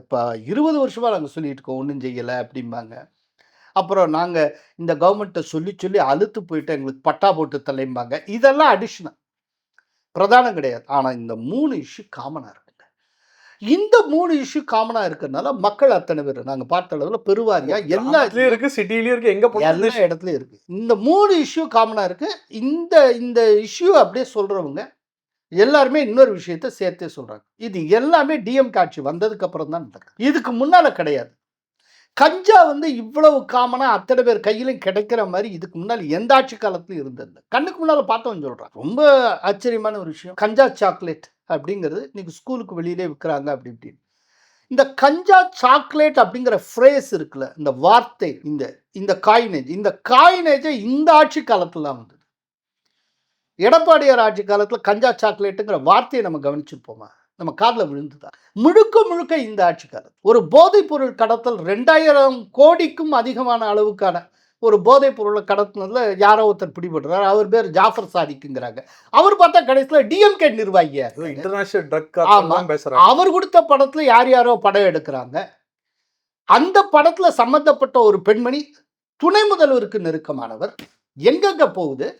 A: இப்போ 20 வருஷமாக நாங்கள் சொல்லிட்டு இருக்கோம் ஒன்றும் செய்யலை அப்படிம்பாங்க. அப்புறம் நாங்கள் இந்த கவர்மெண்ட்டை சொல்லி சொல்லி அழுத்து போயிட்டு எங்களுக்கு பட்டா போட்டு தலைம்பாங்க. இதெல்லாம் அடிஷ்னல், பிரதானம் கிடையாது. ஆனால் இந்த 3 இஷ்யூ காமனாக இருக்குங்க. இந்த 3 இஷ்யூ காமனாக இருக்கிறதுனால மக்கள் அத்தனை பேர் நாங்கள் பார்த்த அளவில் பெருவாரியாக எல்லா
B: இடத்துலையும் இருக்குது, சிட்டிலையும் இருக்குது, எங்கே
A: எல்லா இடத்துலையும் இருக்குது. இந்த 3 இஷ்யூ காமனாக இருக்குது. இந்த இஷ்யூ அப்படியே சொல்கிறவங்க எல்லாருமே இன்னொரு விஷயத்தை சேர்த்தே சொல்கிறாங்க. இது எல்லாமே டிஎம்கே ஆட்சி வந்ததுக்கு அப்புறம் தான் நடக்குது. இதுக்கு முன்னால் கிடையாது. கஞ்சா இவ்வளவு காமனாக அத்தனை பேர் கையிலும் கிடைக்கிற மாதிரி இதுக்கு முன்னால் எந்த ஆட்சி காலத்துலையும் இருந்தது. கண்ணுக்கு முன்னால் பார்த்தவன் சொல்கிறான். ரொம்ப ஆச்சரியமான ஒரு விஷயம், கஞ்சா சாக்லேட் அப்படிங்கிறது இன்னைக்கு ஸ்கூலுக்கு வெளியிலே விற்கிறாங்க அப்படி இப்படின்னு. இந்த கஞ்சா சாக்லேட் அப்படிங்கிற ஃப்ரேஸ் இருக்குல்ல, இந்த வார்த்தை, இந்த காயினேஜை இந்த ஆட்சி காலத்தில் தான் வந்தது. எடப்பாடியார் ஆட்சி காலத்தில் கஞ்சா சாக்லேட்டுங்கிற வார்த்தையை நம்ம கவனிச்சிருப்போமா? நம்ம காதில் விழுந்துதா? முழுக்க முழுக்க இந்த ஆட்சி காலத்தில் ஒரு போதைப் பொருள் கடத்தல் 2000 கோடிக்கும் அதிகமான அளவுக்கான ஒரு போதைப் பொருளை கடத்தினதுல யாரோ ஒருத்தர் பிடிபடுறாரு. அவர் பேர் ஜாஃபர் சாதிக்குங்கிறாங்க. அவர் பார்த்தா கடைசியில் டிஎம்கே நிர்வாகியா
B: இன்டர்நேஷனல் ட்ரக் பேசுறாங்க.
A: அவர் கொடுத்த படத்தில் யாரோ படம் எடுக்கிறாங்க. அந்த படத்தில் சம்பந்தப்பட்ட ஒரு பெண்மணி துணை முதல்வருக்கு நெருக்கமானவர். எங்கெங்க போகுது?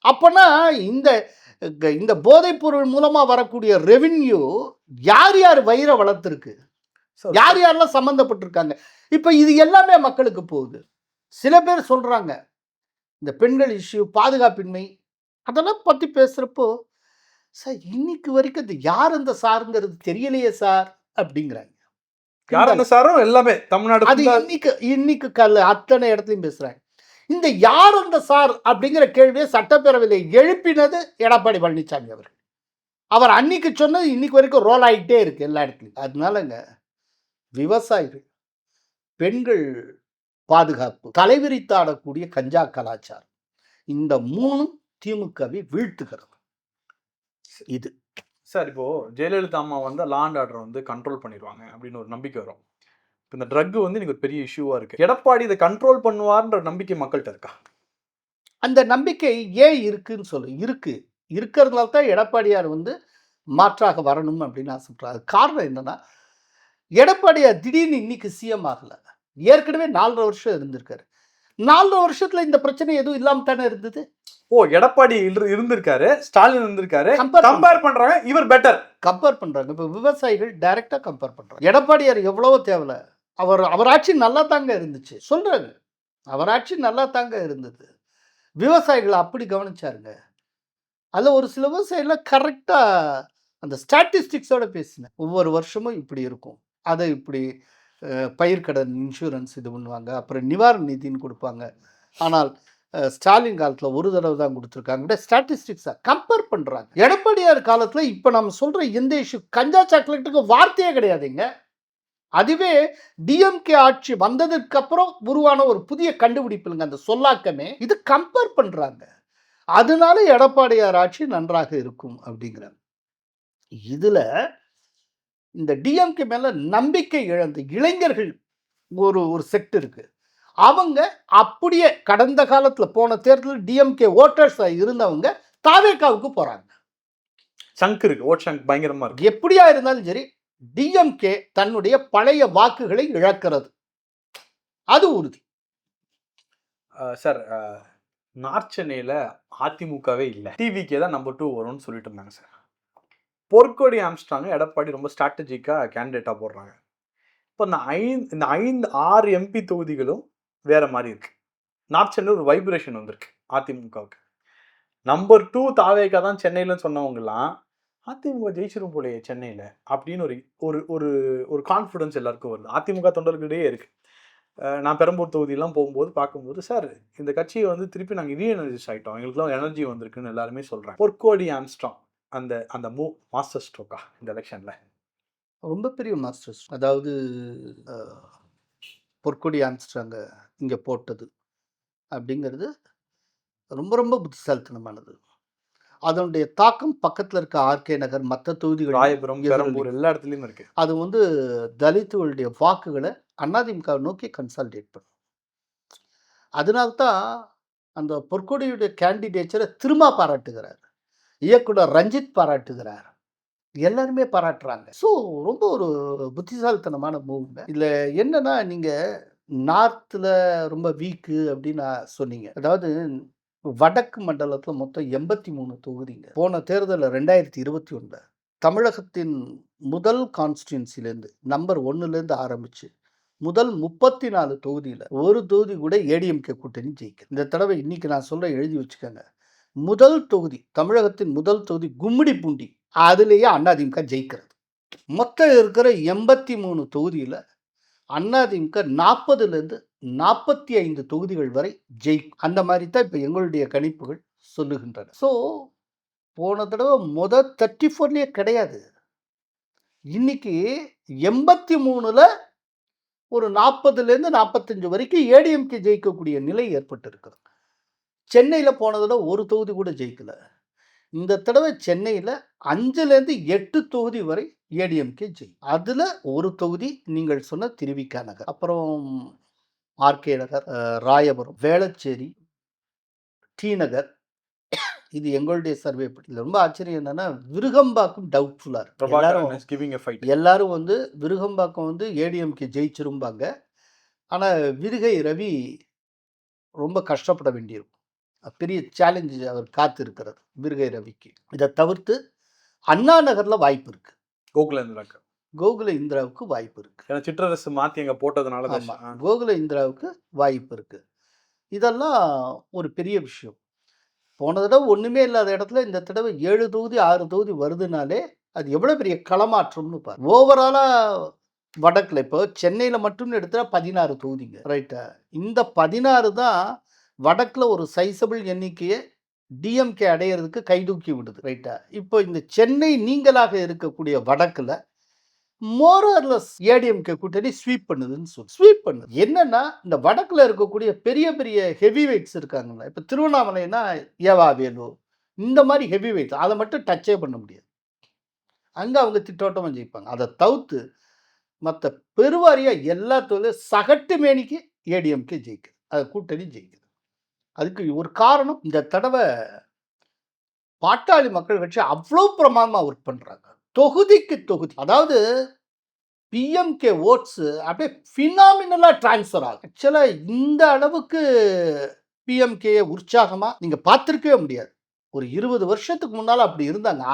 A: அப்போனா இந்த போதைப் பொருள் மூலமாக வரக்கூடிய ரெவின்யூ யார் வயிறை வளர்த்துருக்கு, யாரெல்லாம் சம்மந்தப்பட்டிருக்காங்க. இப்போ இது எல்லாமே மக்களுக்கு போகுது. சில பேர் சொல்கிறாங்க இந்த பெண்கள் இஷ்யூ, பாதுகாப்பின்மை, அதெல்லாம் பற்றி பேசுகிறப்போ, சார் இன்னைக்கு வரைக்கும் இது யார் அந்த சாருங்கிறது தெரியலையே சார் அப்படிங்கிறாங்க.
B: யார் அந்த சாரும் எல்லாமே தமிழ்நாடு
A: அது இன்னைக்கு அத்தனை இடத்துலையும் பேசுகிறாங்க. இந்த யார் அந்த சார் அப்படிங்கிற கேள்வியை சட்டப்பேரவையில் எழுப்பினது எடப்பாடி பழனிசாமி அவர்கள். அவர் அன்னைக்கு சொன்னது இன்னைக்கு வரைக்கும் ரோல் ஆகிட்டே இருக்கு எல்லா இடத்துலையும். அதனாலங்க விவசாயிகள், பெண்கள் பாதுகாப்பு, தலைவிரித்தாடக்கூடிய கஞ்சா கலாச்சாரம், இந்த 3 திமுகவை வீழ்த்துகிறது. இது
B: சார் இப்போ ஜெயலலிதா அம்மா லா அண்ட் ஆர்டர் கண்ட்ரோல் பண்ணிடுவாங்க அப்படின்னு ஒரு நம்பிக்கை வரும். இப்போ இந்த ட்ரக் இன்னைக்கு ஒரு பெரிய இஷ்யூவாக இருக்குது. எடப்பாடி இதை கண்ட்ரோல் பண்ணுவார்ன்ற நம்பிக்கை மக்கள்கிட்ட இருக்கா?
A: அந்த நம்பிக்கை ஏன் இருக்குன்னு இருக்கிறதுனால தான் எடப்பாடியார் மாற்றாக வரணும் அப்படின்னு ஆசைப்படுறாரு. காரணம் என்னன்னா, எடப்பாடியார் திடீர்னு இன்னைக்கு சிஎம் ஆகல. ஏற்கனவே 4.5 வருஷம் இருந்திருக்காரு. 4.5 வருஷத்துல இந்த பிரச்சனை எதுவும் இல்லாம தானே இருந்தது.
B: எடப்பாடி இருந்திருக்காரு, ஸ்டாலின் இருந்திருக்காரு, கம்பேர் பண்றாங்க, இவர் பெட்டர்
A: கம்பேர் பண்றாங்க. இப்போ விவசாயிகள் டைரக்டா கம்பேர் பண்றாங்க. எடப்பாடியார் எவ்வளவோ தேவையில்ல, அவர் ஆட்சி நல்லா தாங்க இருந்துச்சு சொல்றாங்க. அவர் ஆட்சி நல்லா தாங்க இருந்தது. விவசாயிகளை அப்படி கவனிச்சாருங்க. அதில் ஒரு சில விவசாயிகள் கரெக்டாக அந்த ஸ்டாட்டிஸ்டிக்ஸோட பேசினேன். ஒவ்வொரு வருஷமும் இப்படி இருக்கும். அதை இப்படி பயிர்க்கடன் இன்சூரன்ஸ் இது பண்ணுவாங்க. அப்புறம் நிவாரண நிதின்னு கொடுப்பாங்க. ஆனால் ஸ்டாலின் காலத்தில் ஒரு தடவை தான் கொடுத்துருக்காங்க. ஸ்டாட்டிஸ்டிக்ஸை கம்பேர் பண்ணுறாங்க. எடப்பாடியார் காலத்தில் இப்போ நம்ம சொல்கிற எந்த இஷ்யூ கஞ்சா சாக்லேட்டுக்கு வார்த்தையே கிடையாதுங்க. அதுவே டிஎம்கே ஆட்சி வந்ததுக்கு அப்புறம் உருவான ஒரு புதிய கண்டுபிடிப்புங்க அந்த சொல்லாக்கமே. இது கம்பேர் பண்ணுறாங்க. அதனால எடப்பாடியார் ஆட்சி நன்றாக இருக்கும் அப்படிங்கிறாங்க. இதில் இந்த டிஎம்கே மேலே நம்பிக்கை இழந்த இளைஞர்கள் ஒரு செக்ட் இருக்கு. அவங்க அப்படியே கடந்த காலத்தில் போன தேர்தலில் டிஎம்கே ஓட்டர்ஸ் இருந்தவங்க தாவேகாவுக்கு போகிறாங்க.
B: சங்க் இருக்கு, ஓட் சங்க் பயங்கரமாக இருக்கு.
A: எப்படியா இருந்தாலும் சரி டிஎம்கே தன்னுடைய பழைய வாக்குகளை இழக்கிறது, அது உறுதி.
B: சார், நார்த் சென்னையில் அதிமுகவே இல்லை, டிவிக்கே தான் நம்பர் 2 வரும்னு சொல்லிட்டு இருந்தாங்க சார். பொற்கொடி ஆம்ஸ்ட்ராங்க எடப்பாடி ரொம்ப ஸ்ட்ராட்டஜிக்காக கேண்டிடேட்டாக போடுறாங்க. இப்போ இந்த 6 எம்பி தொகுதிகளும் வேற மாதிரி இருக்கு. நார்த் சென்னை ஒரு வைப்ரேஷன் வந்திருக்கு அதிமுகவுக்கு. நம்பர் 2 தாவேகா தான் சென்னையிலன்னு சொன்னவங்கலாம் அதிமுக ஜெயிச்சிரும் போலையே சென்னையில் அப்படின்னு ஒரு ஒரு ஒரு கான்ஃபிடன்ஸ் எல்லாருக்கும் வருது, அதிமுக தொண்டர்களிடையே இருக்கு. நான் பெரம்பூர் தொகுதியெல்லாம் போகும்போது பார்க்கும்போது, சார் இந்த கட்சியை வந்து திருப்பி நாங்கள் ரீஎனர்ஜைஸ் ஆகிட்டோம், எங்களுக்குலாம் எனர்ஜி வந்திருக்குன்னு எல்லாருமே சொல்கிறாங்க. பொற்கோடி ஆம்ஸ்ட்ராங் அந்த மூவ் மாஸ்டர் ஸ்ட்ரோக்கா இந்த எலெக்ஷனில்?
A: ரொம்ப பெரிய மாஸ்டர் ஸ்ட்ரோக். அதாவது பொற்கொடி ஆம்ஸ்ட்ராங்க இங்கே போட்டது அப்படிங்கிறது ரொம்ப ரொம்ப புத்திசாலித்தனமானது. அதனுடைய தாக்கம் பக்கத்தில் இருக்க ஆர்கே நகர், மற்ற தொகுதிகள்,
B: ராயபுரம், பெரம்பூர் எல்லா இடத்துலையும் இருக்கு.
A: அது வந்து தலித்துகளுடைய வாக்குகளை அதிமுக நோக்கி கன்சாலிடேட் பண்ணும். அதனால்தான் அந்த பொற்கொடியுடைய கேண்டிடேச்சரை திரும்ப பாராட்டுகிறார், இயக்குனர் ரஞ்சித் பாராட்டுகிறார், எல்லாருமே பாராட்டுறாங்க. ஸோ ரொம்ப ஒரு புத்திசாலித்தனமான மூவ்ங்க. இதில் என்னன்னா, நீங்கள் நார்த்தில் ரொம்ப வீக்கு அப்படின்னு சொன்னீங்க. அதாவது வடக்கு மண்டலத்தில் மொத்தம் 83 தொகுதிங்க. போன தேர்தலில் 2021 தமிழகத்தின் முதல் கான்ஸ்டியூன்சிலேருந்து நம்பர் 1லேருந்து ஆரம்பிச்சு முதல் 34 தொகுதியில் ஒரு தொகுதி கூட ஏடிஎம்கே கூட்டணி ஜெயிக்குது. இந்த தடவை இன்னைக்கு நான் சொல்ல எழுதி வச்சுக்கோங்க. முதல் தொகுதி, தமிழகத்தின் முதல் தொகுதி கும்மிடிப்பூண்டி, அதுலேயே அதிமுக ஜெயிக்கிறது. மொத்தம் இருக்கிற 83 தொகுதியில் அதிமுக 40லேருந்து 45 தொகுதிகள் வரை ஜெயிக்கும். அந்த மாதிரி தான் இப்போ எங்களுடைய கணிப்புகள் சொல்லுகின்றன. ஸோ போன தடவை 34லேயே கிடையாது. இன்னைக்கு 83ல் ஒரு 40லேருந்து 45 வரைக்கும் ஏடிஎம்கே ஜெயிக்கக்கூடிய நிலை ஏற்பட்டு இருக்கிறது. சென்னையில் போன தடவை ஒரு தொகுதி கூட ஜெயிக்கல. இந்த தடவை சென்னையில் 5லேருந்து 8 தொகுதி வரை ஏடிஎம்கே ஜெயிக்கும். அதில் ஒரு தொகுதி நீங்கள் சொன்ன திருவிக நகர், அப்புறம் ஆர்கே நகர், ராயபுரம், வேளச்சேரி, டி நகர். இது எங்களுடைய சர்வே படி. ரொம்ப ஆச்சரியம் என்னன்னா, விருகம்பாக்கம் டவுட்ஃபுல்லாக இருக்கு. எல்லாரும் வந்து விருகம்பாக்கம் வந்து ஏடிஎம்கே ஜெயிச்சிரும்பாங்க. ஆனால் விருகை ரவி ரொம்ப கஷ்டப்பட வேண்டியிருக்கும். பெரிய சேலஞ்சு அவர் காத்து இருக்கிறது விருகை ரவிக்கு. இதை தவிர்த்து அண்ணா நகரில் வாய்ப்பு இருக்கு. கோகுல இந்திராவுக்கு வாய்ப்பு இருக்கு.
B: சிற்றரசு மாற்றி அங்கே போட்டதுனால
A: கோகுல இந்திராவுக்கு வாய்ப்பு இருக்கு. இதெல்லாம் ஒரு பெரிய விஷயம். போன தடவை ஒன்றுமே இல்லாத இடத்துல இந்த தடவை 7 தொகுதி 6 தொகுதி வருதுனாலே அது எவ்வளோ பெரிய களமாற்றம்னு பாரு. ஓவராலாக வடக்கில் இப்போ சென்னையில் மட்டும் எடுத்தா 16 தொகுதிங்க, ரைட்டா? இந்த 16 தான் வடக்கில் ஒரு சைசபிள் எண்ணிக்கையை டிஎம்கே அடையிறதுக்கு கைதூக்கி விடுது, ரைட்டா? இப்போ இந்த சென்னை நீங்களாக இருக்கக்கூடிய வடக்கில் மோரர்லெஸ் ஏடிஎம்கே கூட்டணி ஸ்வீப் பண்ணுதுன்னு சொல்லி ஸ்வீப் பண்ணுது. என்னன்னா, இந்த வடக்கில் இருக்கக்கூடிய பெரிய பெரிய ஹெவி வெயிட்ஸ் இருக்காங்களா, இப்போ திருவண்ணாமலைனா ஏவா வேலு, இந்த மாதிரி ஹெவி வெயிட்ஸ், அதை மட்டும் டச்சே பண்ண முடியாது. அங்கே அவங்க திட்டோட்டமாக ஜெயிப்பாங்க. அதை தவிர்த்து மற்ற பெருவாரியாக எல்லா தொழிலும் சகட்டு மேனிக்கு ஏடிஎம்கே ஜெயிக்குது, அது கூட்டணி ஜெயிக்குது. அதுக்கு ஒரு காரணம், இந்த தடவை பாட்டாளி மக்கள் கட்சி அவ்வளோ பிரமாதமாக ஒர்க் பண்ணுறாங்க. தொகுதிக்கு தொகுதி, அதாவது பிஎம்கே ஓட்ஸ் அப்படியே ஃபினாமினலாக டிரான்ஸ்ஃபர் ஆகும். ஆக்சுவலாக இந்த அளவுக்கு பிஎம்கே உற்சாகமாக நீங்கள் பார்த்துருக்கவே முடியாது. ஒரு 20 வருஷத்துக்கு முன்னால் அப்படி இருந்தாங்க.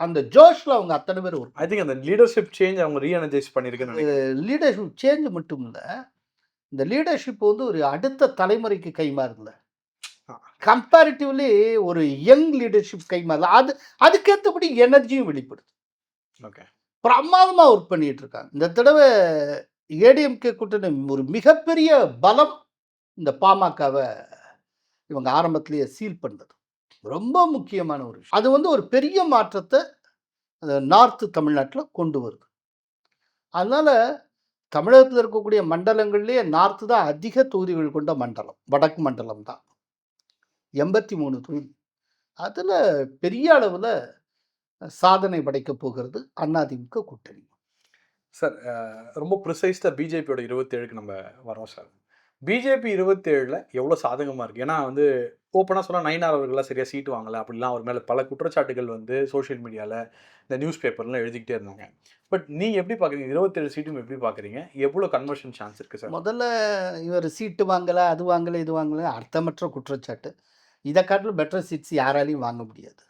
A: அந்த ஜோஷில் அவங்க அத்தனை பேர் ஒரு
B: ஐ திங்க் அந்த லீடர்ஷிப் சேஞ்ச் அவங்க ரீஎனர்ஜைஸ் பண்ணியிருக்காங்க.
A: லீடர்ஷிப் சேஞ்ச் மட்டும் இல்லை, இந்த லீடர்ஷிப் வந்து ஒரு அடுத்த தலைமுறைக்கு கைமாறுல. கம்பேரிட்டிவ்லி ஒரு யங் லீடர்ஷிப் கை மாதிரி அதுக்கேற்றபடி எனர்ஜியும் வெளிப்படுது.
B: ஓகே.
A: பிரமாதமாக ஒர்க் பண்ணிட்டு இருக்காங்க. இந்த தடவை ஏடிஎம்கே கூட்டணி ஒரு மிகப்பெரிய பலம் இந்த பாமகவை இவங்க ஆரம்பத்திலேயே சீல் பண்ணது ரொம்ப முக்கியமான ஒரு விஷயம். அது வந்து ஒரு பெரிய மாற்றத்தை நார்த்து தமிழ்நாட்டில் கொண்டு வருது. அதனால தமிழகத்தில் இருக்கக்கூடிய மண்டலங்கள்லேயே நார்த்து தான் அதிக தொகுதிகள் கொண்ட மண்டலம். வடக்கு மண்டலம் தான் 83 தொகுதி. அதில் பெரிய அளவில் சாதனை படைக்க போகிறது அதிமுக கூட்டணி.
B: சார் ரொம்ப ப்ரிசைஸ்டாக பிஜேபியோட 27க்கு நம்ம வரோம் சார். பிஜேபி 27ல் எவ்வளோ சாதகமாக இருக்குது? ஏன்னா வந்து ஓப்பனாக சொன்னால் நயினார் அவர்கள்லாம் சரியாக சீட்டு வாங்கலை அப்படிலாம் அவர் மேலே பல குற்றச்சாட்டுகள் வந்து சோஷியல் மீடியாவில் இந்த நியூஸ் பேப்பர்லாம் எழுதிக்கிட்டே இருந்தாங்க. பட் நீங்கள் எப்படி பார்க்குறீங்க? 27 சீட்டும் எப்படி பார்க்குறீங்க? எவ்வளோ கன்வர்ஷன் சான்ஸ் இருக்குது சார்?
A: முதல்ல இவர் சீட்டு வாங்கலை, அது வாங்கலை, இது வாங்கலை, அர்த்தமற்ற குற்றச்சாட்டு. இதை காட்டிலும் பெட்டர் சீட்ஸ் யாராலையும் வாங்க முடியாது.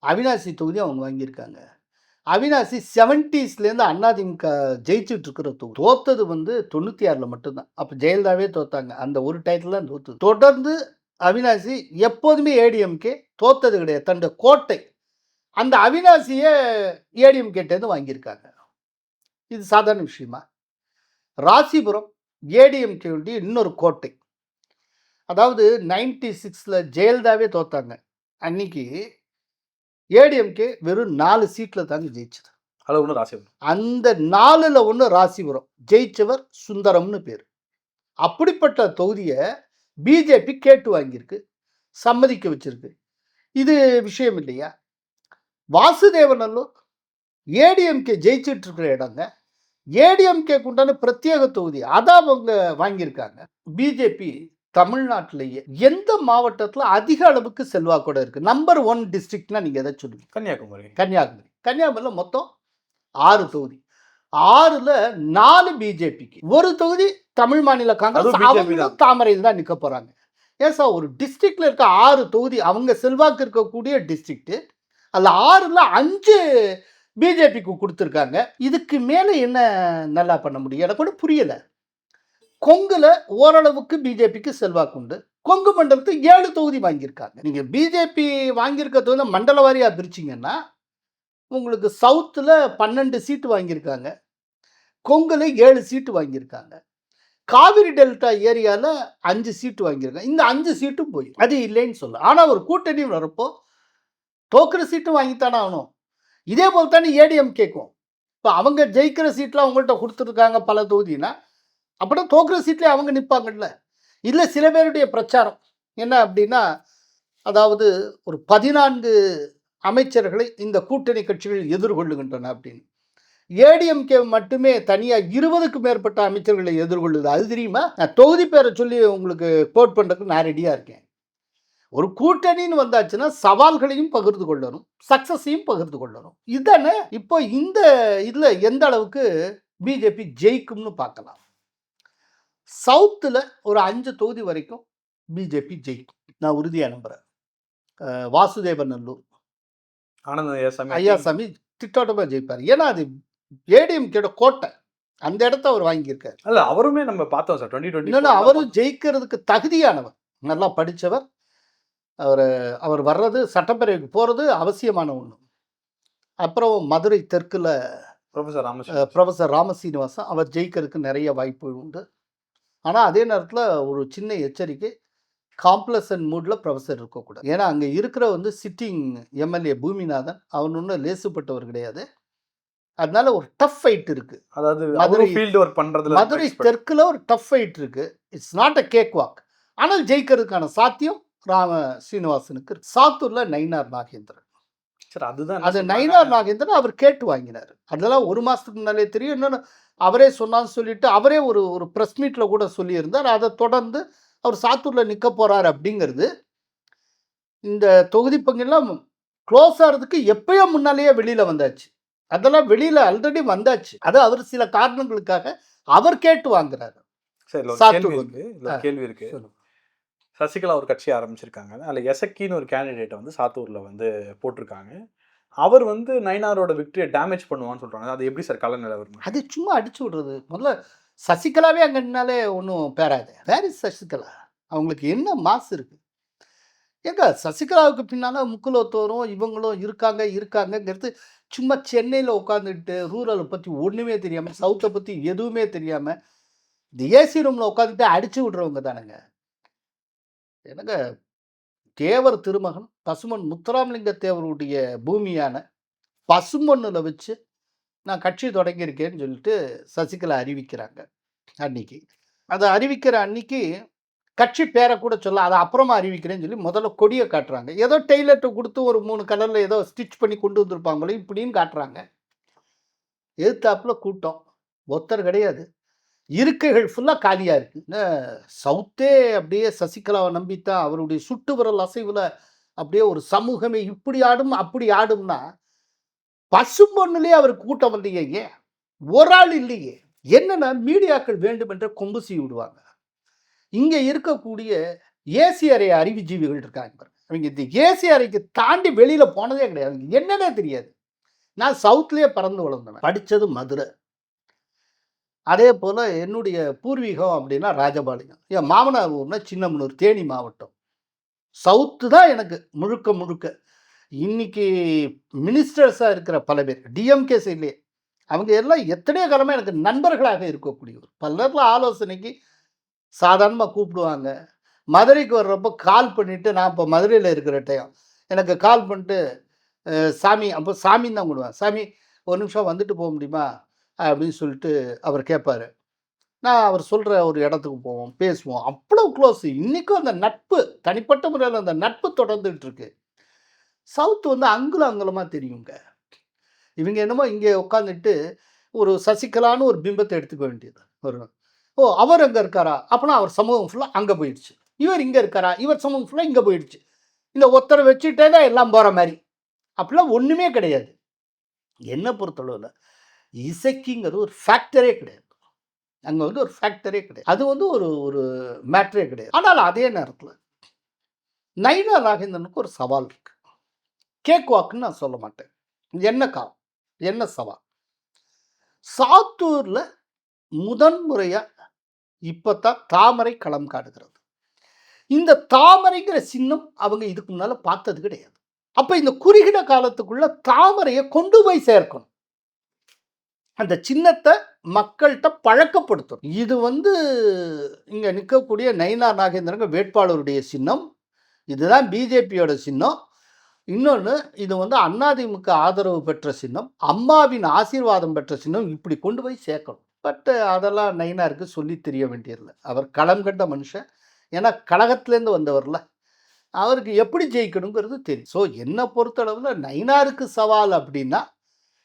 A: அவினாசி தொகுதி அவங்க வாங்கியிருக்காங்க. அவினாசி 70ஸ்லேருந்து அதிமுக ஜெயிச்சுட்டு இருக்கிற தொகுதி. தோத்தது வந்து 96ல் மட்டும்தான். அப்போ ஜெயலலிதாவே தோத்தாங்க. அந்த ஒரு டைட்டில் தான் தோத்தது. தொடர்ந்து அவினாசி எப்போதுமே ஏடிஎம்கே தோத்தது கிடையாது. தன்னுடைய கோட்டை அந்த அவினாசியை ஏடிஎம்கேட்டேருந்து வாங்கியிருக்காங்க. இது சாதாரண விஷயமா? ராசிபுரம் ஏடிஎம்கே இன்னொரு கோட்டை. அதாவது 96ல் ஜெயலலிதாவே தோத்தாங்க. அன்னைக்கு ஏடிஎம்கே வெறும் 4 சீட்டில் தாங்க ஜெயிச்சது.
B: அதில் ஒன்று ராசிபுரம். அந்த
A: 4ல் ஒன்று ராசிபுரம். ஜெயிச்சவர் சுந்தரம்னு பேர். அப்படிப்பட்ட தொகுதியை பிஜேபி கேட்டு வாங்கியிருக்கு, சம்மதிக்க வச்சிருக்கு. இது விஷயம் இல்லையா? வாசுதேவநல்லூர் ஏடிஎம்கே ஜெயிச்சுட்டு இருக்கிற இடங்க. ஏடிஎம்கேக்கு உண்டான பிரத்யேக தொகுதி அதை அவங்க வாங்கியிருக்காங்க. பிஜேபி தமிழ்நாட்டிலேயே எந்த மாவட்டத்தில் அதிக அளவுக்கு செல்வாக்கோட இருக்கு? நம்பர் 1 டிஸ்ட்ரிக்ட்னா நீங்கள் எதை சொல்லுவீங்க?
B: கன்னியாகுமரி.
A: கன்னியாகுமரியில் மொத்தம் 6 தொகுதி. 6ல் 4 பிஜேபிக்கு, ஒரு தொகுதி தமிழ் மாநில காங்கிரஸ். தாமரையில் தான் நிற்க போறாங்க. ஏன் சார், ஒரு டிஸ்ட்ரிக்ட்ல இருக்க 6 தொகுதி அவங்க செல்வாக்கு இருக்கக்கூடிய டிஸ்ட்ரிக்ட், அதில் 6ல் 5 பிஜேபிக்கு கொடுத்துருக்காங்க. இதுக்கு மேலே என்ன நல்லா பண்ண முடியும்? எனக்கு கூட புரியலை. கொங்குல ஓரளவுக்கு பிஜேபிக்கு செல்வாக்கு உண்டு. கொங்கு மண்டலத்துக்கு 7 தொகுதி வாங்கியிருக்காங்க. நீங்கள் பிஜேபி வாங்கியிருக்க தொகுதி மண்டல வாரியாக பிரிச்சிங்கன்னா உங்களுக்கு சவுத்தில் 12 சீட்டு வாங்கியிருக்காங்க, கொங்குல 7 சீட்டு வாங்கியிருக்காங்க, காவிரி டெல்டா ஏரியாவில் 5 சீட்டு வாங்கியிருக்காங்க. இந்த 5 சீட்டும் போய் அது இல்லைன்னு சொல்ல. ஆனால் ஒரு கூட்டணி வரப்போ தோக்குற சீட்டும் வாங்கித்தானே ஆகணும். இதே போல் தானே ஏடிஎம் கேட்கும். இப்போ அவங்க ஜெயிக்கிற சீட்டில் அவங்கள்ட்ட கொடுத்துருக்காங்க பல தொகுதினா, அப்படின்னா தோக்குற சீட்லேயே அவங்க நிற்பாங்கல்ல. இல்லை, சில பேருடைய பிரச்சாரம் என்ன அப்படின்னா, அதாவது ஒரு 14 அமைச்சர்களை இந்த கூட்டணி கட்சிகள் எதிர்கொள்ளுகின்றன அப்படின்னு. ஏடிஎம்கே மட்டுமே தனியாக 20க்கும் மேற்பட்ட அமைச்சர்களை எதிர்கொள்ளுது. அது தெரியுமா? நான் தொகுதி பேரை சொல்லி உங்களுக்கு கோட் பண்ணுறதுக்கு நான் ரெடியாக இருக்கேன். ஒரு கூட்டணின்னு வந்தாச்சுன்னா சவால்களையும் பகிர்ந்து கொள்ளணும், சக்ஸஸையும் பகிர்ந்து கொள்ளணும். இதுதானே இப்போ இந்த இதில் எந்த அளவுக்கு பிஜேபி ஜெயிக்கும்னு பார்க்கலாம். சவுத்தில் ஒரு 5 தொகுதி வரைக்கும் பிஜேபி ஜெயிக்கும், நான் உறுதியாக நம்புகிறேன். வாசுதேவநல்லூர் ஐயாசாமி திட்டோட்டமாக ஜெயிப்பார். ஏன்னா அது ஏடிஎம்கேட கோட்டை, அந்த இடத்த அவர் வாங்கியிருக்காரு.
B: அல்ல, அவருமே நம்ம பார்த்தோம் சார் 2020.
A: இன்னொன்று, அவரும் ஜெயிக்கிறதுக்கு தகுதியானவர், நல்லா படித்தவர். அவர் வர்றது, சட்டப்பேரவைக்கு போகிறது அவசியமான ஒன்று. அப்புறம் மதுரை தெற்கில் ப்ரொஃபஸர் ராமசீனிவாசன், அவர் ஜெயிக்கிறதுக்கு நிறைய வாய்ப்பு உண்டு. ஆனால் அதே நேரத்தில் ஒரு சின்ன எச்சரிக்கை, காம்ப்ளசன்ட் மூடில் ப்ரொஃபஸர் இருக்கக்கூடாது. ஏன்னா அங்கே இருக்கிற வந்து சிட்டிங் எம்எல்ஏ பூமிநாதன், அவன் ஒன்றும் லேசுப்பட்டவர் கிடையாது. அதனால ஒரு டஃப் ஃபைட் இருக்குது.
B: அதாவது மதுரை ஃபீல்டு ஒர்க் பண்ணுறதுல
A: மதுரை தெற்கில் ஒரு டஃப் ஃபைட் இருக்குது. It's not a cake walk. ஆனால் ஜெயிக்கிறதுக்கான சாத்தியம் ராம சீனிவாசனுக்கு இருக்கு. சாத்தூரில் நயினார் நாகேந்திரன்
B: சார், அதுதான்
A: அது நயினார் நாகேந்திரன் அவர் கேட்டு வாங்கினார். அதெல்லாம் ஒரு மாதத்துக்கு முன்னாலே தெரியும். இன்னொன்று, அவரே சொன்னான்னு சொல்லிட்டு அவரே ஒரு ப்ரெஸ் மீட்டில் கூட சொல்லியிருந்தார். அதை தொடர்ந்து அவர் சாத்தூரில் நிற்க போகிறார் அப்படிங்கிறது இந்த தொகுதி பங்கெல்லாம் க்ளோஸ் ஆகிறதுக்கு எப்பயோ முன்னாலேயே வெளியில் வந்தாச்சு. அதெல்லாம் வெளியில் ஆல்ரெடி வந்தாச்சு. அது அவர் சில காரணங்களுக்காக அவர் கேட்டு வாங்குறாரு.
B: கேள்வி இருக்கு. சசிகலா ஒரு கட்சி ஆரம்பிச்சிருக்காங்க. அதில் எசக்கின்னு ஒரு கேண்டிடேட்டை வந்து சாத்தூரில் வந்து போட்டிருக்காங்க. அவர் வந்து நயினாரோட விக்டரியை டேமேஜ் பண்ணுவான்னு சொல்கிறாங்க. அது எப்படி சார் கல நிலவரம்?
A: அது சும்மா அடிச்சு விடுறது. முதல்ல சசிகலாவே அங்கேனாலே ஒன்றும் பேராது. Where is Sasikala? அவங்களுக்கு என்ன மாசு இருக்குது? ஏங்க சசிகலாவுக்கு பின்னால முக்குலத்தோரும் இவங்களும் இருக்காங்கங்கிறது சும்மா சென்னையில உட்காந்துட்டு ரூரலை பத்தி ஒண்ணுமே தெரியாம, சவுத்த பத்தி எதுவுமே தெரியாம, இந்த ஏசி ரூம்ல உட்காந்துட்டு அடிச்சு விடுறவங்க தானங்க. என்னங்க தேவர் திருமகன் பசுமன் முத்துராமலிங்க தேவருடைய பூமியான பசும்பொன்னுல வச்சு நான் கட்சி தொடங்கியிருக்கேன்னு சொல்லிட்டு சசிகலா அறிவிக்கிறாங்க அன்னைக்கு. அதை அறிவிக்கிற அன்னைக்கு கட்சி பேரை கூட சொல்ல, அதை அப்புறமா அறிவிக்கிறேன்னு சொல்லி முதல்ல கொடியை காட்டுறாங்க. ஏதோ டெய்லர்ட்ட கொடுத்து ஒரு 3 கலர்ல ஏதோ ஸ்டிச் பண்ணி கொண்டு வந்திருப்பாங்களோ இப்படின்னு காட்டுறாங்க. எதிர்த்தாப்புல கூட்டம். ஒருத்தர் கிடையாது. இருக்கைகள் ஃபுல்லா காலியா இருக்கு. சவுத்தே அப்படியே சசிகலாவை நம்பித்தான் அவருடைய சுட்டு விரல் அசைவுல அப்படியே ஒரு சமூகமே இப்படி ஆடும், அப்படி ஆடும்னா, பசும்பொன்னுலயே அவருக்கு கூட்டம் வரலையே ஏன்? ஒரு ஆள் இல்லையே. என்னன்னா மீடியாக்கள் வேண்டுமென்றே கொம்பு சீவி விடுவாங்க. இங்க இருக்கக்கூடிய ஏசி அறை அறிவுஜீவிகள் இருக்காங்க பாருங்க. அவங்க இந்த ஏசி அறைக்கு தாண்டி வெளியில போனதே கிடையாது. என்னன்னே தெரியாது. நான் சவுத்லயே பறந்து வளர்ந்தவன். படிச்சது மதுரை. அதே போல என்னுடைய பூர்வீகம் அப்படின்னா ராஜபாளையம். என் மாமனார் ஊர்னா சின்னமனூர், தேனி மாவட்டம். சவுத்து தான் எனக்கு முழுக்க முழுக்க. இன்னைக்கு மினிஸ்டர்ஸா இருக்கிற பல பேர் டிஎம்கே சைட்லயே அவங்க எல்லாம் எத்தனையோ காலமா எனக்கு நண்பர்களாக இருக்கக்கூடியவர். பலர்ல ஆலோசனைக்கு சாதாரணமா கூப்பிடுவாங்க. மதுரைக்கு வர்றப்போ கால் பண்ணிட்டு, நான் இப்போ மதுரையில் இருக்கிற டைம் எனக்கு கால் பண்ணிட்டு, சாமி அப்போ சாமின்னு தான் கூப்பிடுவேன். சாமி ஒரு நிமிஷம் வந்துட்டு போக முடியுமா அப்படின்னு சொல்லிட்டு அவர் கேட்பாரு. நான் அவர் சொல்கிற ஒரு இடத்துக்கு போவோம், பேசுவோம். அவ்வளோ க்ளோஸ். இன்றைக்கும் அந்த நட்பு தனிப்பட்ட முறையில் அந்த நட்பு தொடர்ந்துட்டு இருக்கு. சவுத் வந்து அங்குலம் அங்குலமாக தெரியுங்க. இவங்க என்னமோ இங்கே உட்காந்துட்டு ஒரு சசிகலான்னு ஒரு பிம்பத்தை எடுத்துக்க வேண்டியது ஒரு ஓ அவர் அங்கே இருக்காரா அப்போனா அவர் சமூகம் ஃபுல்லாக அங்கே போயிடுச்சு. இவர் இங்கே இருக்காரா இவர் சமூகம் ஃபுல்லாக இங்கே போயிடுச்சு. இந்த ஒருத்தரை வச்சுட்டே தான் எல்லாம் போகிற மாதிரி. அப்படிலாம் ஒன்றுமே கிடையாது. என்னை பொறுத்தளவில் இசைக்குங்கிறது ஒரு ஃபேக்டரே கிடையாது. அங்கே வந்து ஒரு ஃபேக்டரே கிடையாது. அது வந்து ஒரு ஒரு மேட்ரே கிடையாது. ஆனால் அதே நேரத்தில் நைனா நாகேந்திரனுக்கு ஒரு சவால் இருக்கு. கேக் வாக்குன்னு நான் சொல்ல மாட்டேன். என்ன சவால்? சாத்தூரில் முதன்முறையாக இப்போத்தான் தாமரை களம் காடுகிறது. இந்த தாமரைங்கிற சின்னம் அவங்க இதுக்கு முன்னால பார்த்தது கிடையாது. அப்ப இந்த குறுகிட காலத்துக்குள்ள தாமரையை கொண்டு போய் சேர்க்கணும். அந்த சின்னத்தை மக்கள்கிட்ட பழக்கப்படுத்தணும். இது வந்து இங்க நிற்கக்கூடிய நயினா நாகேந்திரங்க வேட்பாளருடைய சின்னம். இதுதான் பிஜேபியோட சின்னம். இன்னொன்று இது வந்து அதிமுக ஆதரவு பெற்ற சின்னம், அம்மாவின் ஆசீர்வாதம் பெற்ற சின்னம். இப்படி கொண்டு போய் சேர்க்கணும். பட் அதெல்லாம் நயினாருக்கு சொல்லி தெரிய வேண்டியதில்லை. அவர் களம் கண்ட மனுஷன். ஏன்னா கழகத்திலேருந்து வந்தவர்ல, அவருக்கு எப்படி ஜெயிக்கணுங்கிறது தெரியும். ஸோ என்னை பொறுத்தளவில் நயினாருக்கு சவால் அப்படின்னா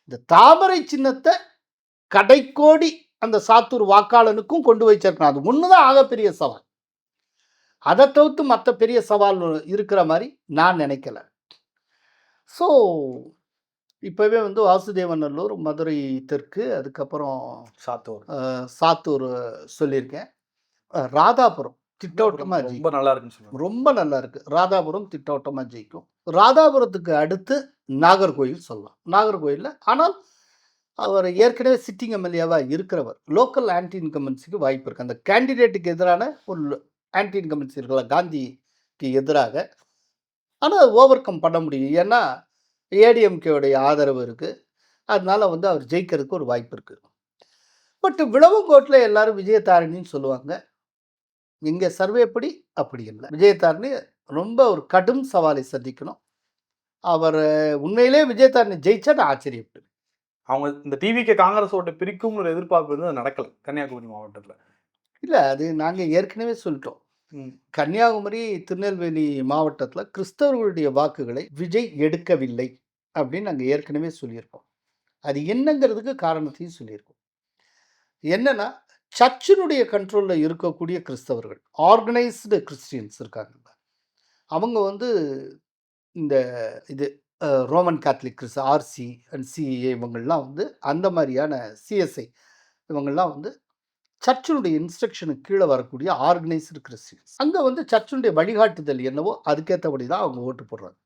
A: இந்த தாமரை சின்னத்தை கடைக்கோடி அந்த சாத்தூர் வாக்காளனுக்கும் கொண்டு போய் சேர்க்கணும். அது ஒன்று தான் ஆகப்பெரிய சவால். அதை தவிர்த்து மற்ற பெரிய சவால் இருக்கிற மாதிரி நான் நினைக்கல. ஸோ இப்போவே வந்து வாசுதேவநல்லூர், மதுரை தெற்கு, அதுக்கப்புறம் சாத்தூர் சொல்லியிருக்கேன். ராதாபுரம் திட்டவட்டமாக
B: ரொம்ப
A: ஜெயிக்கும்.
B: நல்லா இருக்குன்னு சொல்லுவாங்க.
A: ரொம்ப நல்லா இருக்கு. ராதாபுரம் திட்டவட்டமாக ஜெயிக்கும். ராதாபுரத்துக்கு அடுத்து நாகர்கோயில் சொல்லலாம். நாகர்கோயிலில் ஆனால் அவர் ஏற்கனவே சிட்டிங் எம்எல்ஏவாக இருக்கிறவர். லோக்கல் ஆன்டி இன்கம்பன்சிக்கு வாய்ப்பு இருக்குது. அந்த கேண்டிடேட்டுக்கு எதிரான ஒரு ஆன்டி இன்கம்பன்சி இருக்கலாம் காந்திக்கு எதிராக. ஆனால் ஓவர் கம் பண்ண முடியும். ஏன்னா ஏடிஎம்கேவுடைய ஆதரவு இருக்குது. அதனால வந்து அவர் ஜெயிக்கிறதுக்கு ஒரு வாய்ப்பு இருக்குது. பட் விளவங்கோட்டில் எல்லாரும் விஜயதாரணின்னு சொல்லுவாங்க. இங்கே சர்வேப்படி அப்படி இல்லை. விஜயதாரணி ரொம்ப ஒரு கடும் சவாலை சந்திக்கணும். அவர் உண்மையிலே விஜயதாரணி ஜெயிச்சா நான் ஆச்சரியப்படுவேன்.
B: அவங்க இந்த டிவிக்கு காங்கிரஸ் ஓட்டை பிரிக்கும்னு எதிர்பார்ப்பு வந்து அது நடக்கல கன்னியாகுமரி மாவட்டத்தில்.
A: இல்லை, அது நாங்கள் ஏற்கனவே சொல்லிட்டோம். கன்னியாகுமரி, திருநெல்வேலி மாவட்டத்தில் கிறிஸ்தவர்களுடைய வாக்குகளை விஜய் எடுக்கவில்லை அப்படின்னு நாங்கள் ஏற்கனவே சொல்லியிருக்கோம். அது என்னங்கிறதுக்கு காரணத்தையும் சொல்லியிருக்கோம். என்னன்னா சர்ச்சினுடைய கண்ட்ரோலில் இருக்கக்கூடிய கிறிஸ்தவர்கள், ஆர்கனைஸ்டு கிறிஸ்டியன்ஸ் இருக்காங்க. அவங்க வந்து இந்த இது Roman Catholic RC and CA இவங்கள்லாம் வந்து அந்த மாதிரியான சிஎஸ்ஐ இவங்கள்லாம் வந்து சர்ச்சினுடைய இன்ஸ்ட்ரக்ஷனுக்கு கீழே வரக்கூடிய ஆர்கனைஸ்டு கிறிஸ்டியன்ஸ். அங்கே வந்து சர்ச்சினுடைய வழிகாட்டுதல் என்னவோ அதுக்கேற்றபடி தான் அவங்க ஓட்டு போடுறாங்க.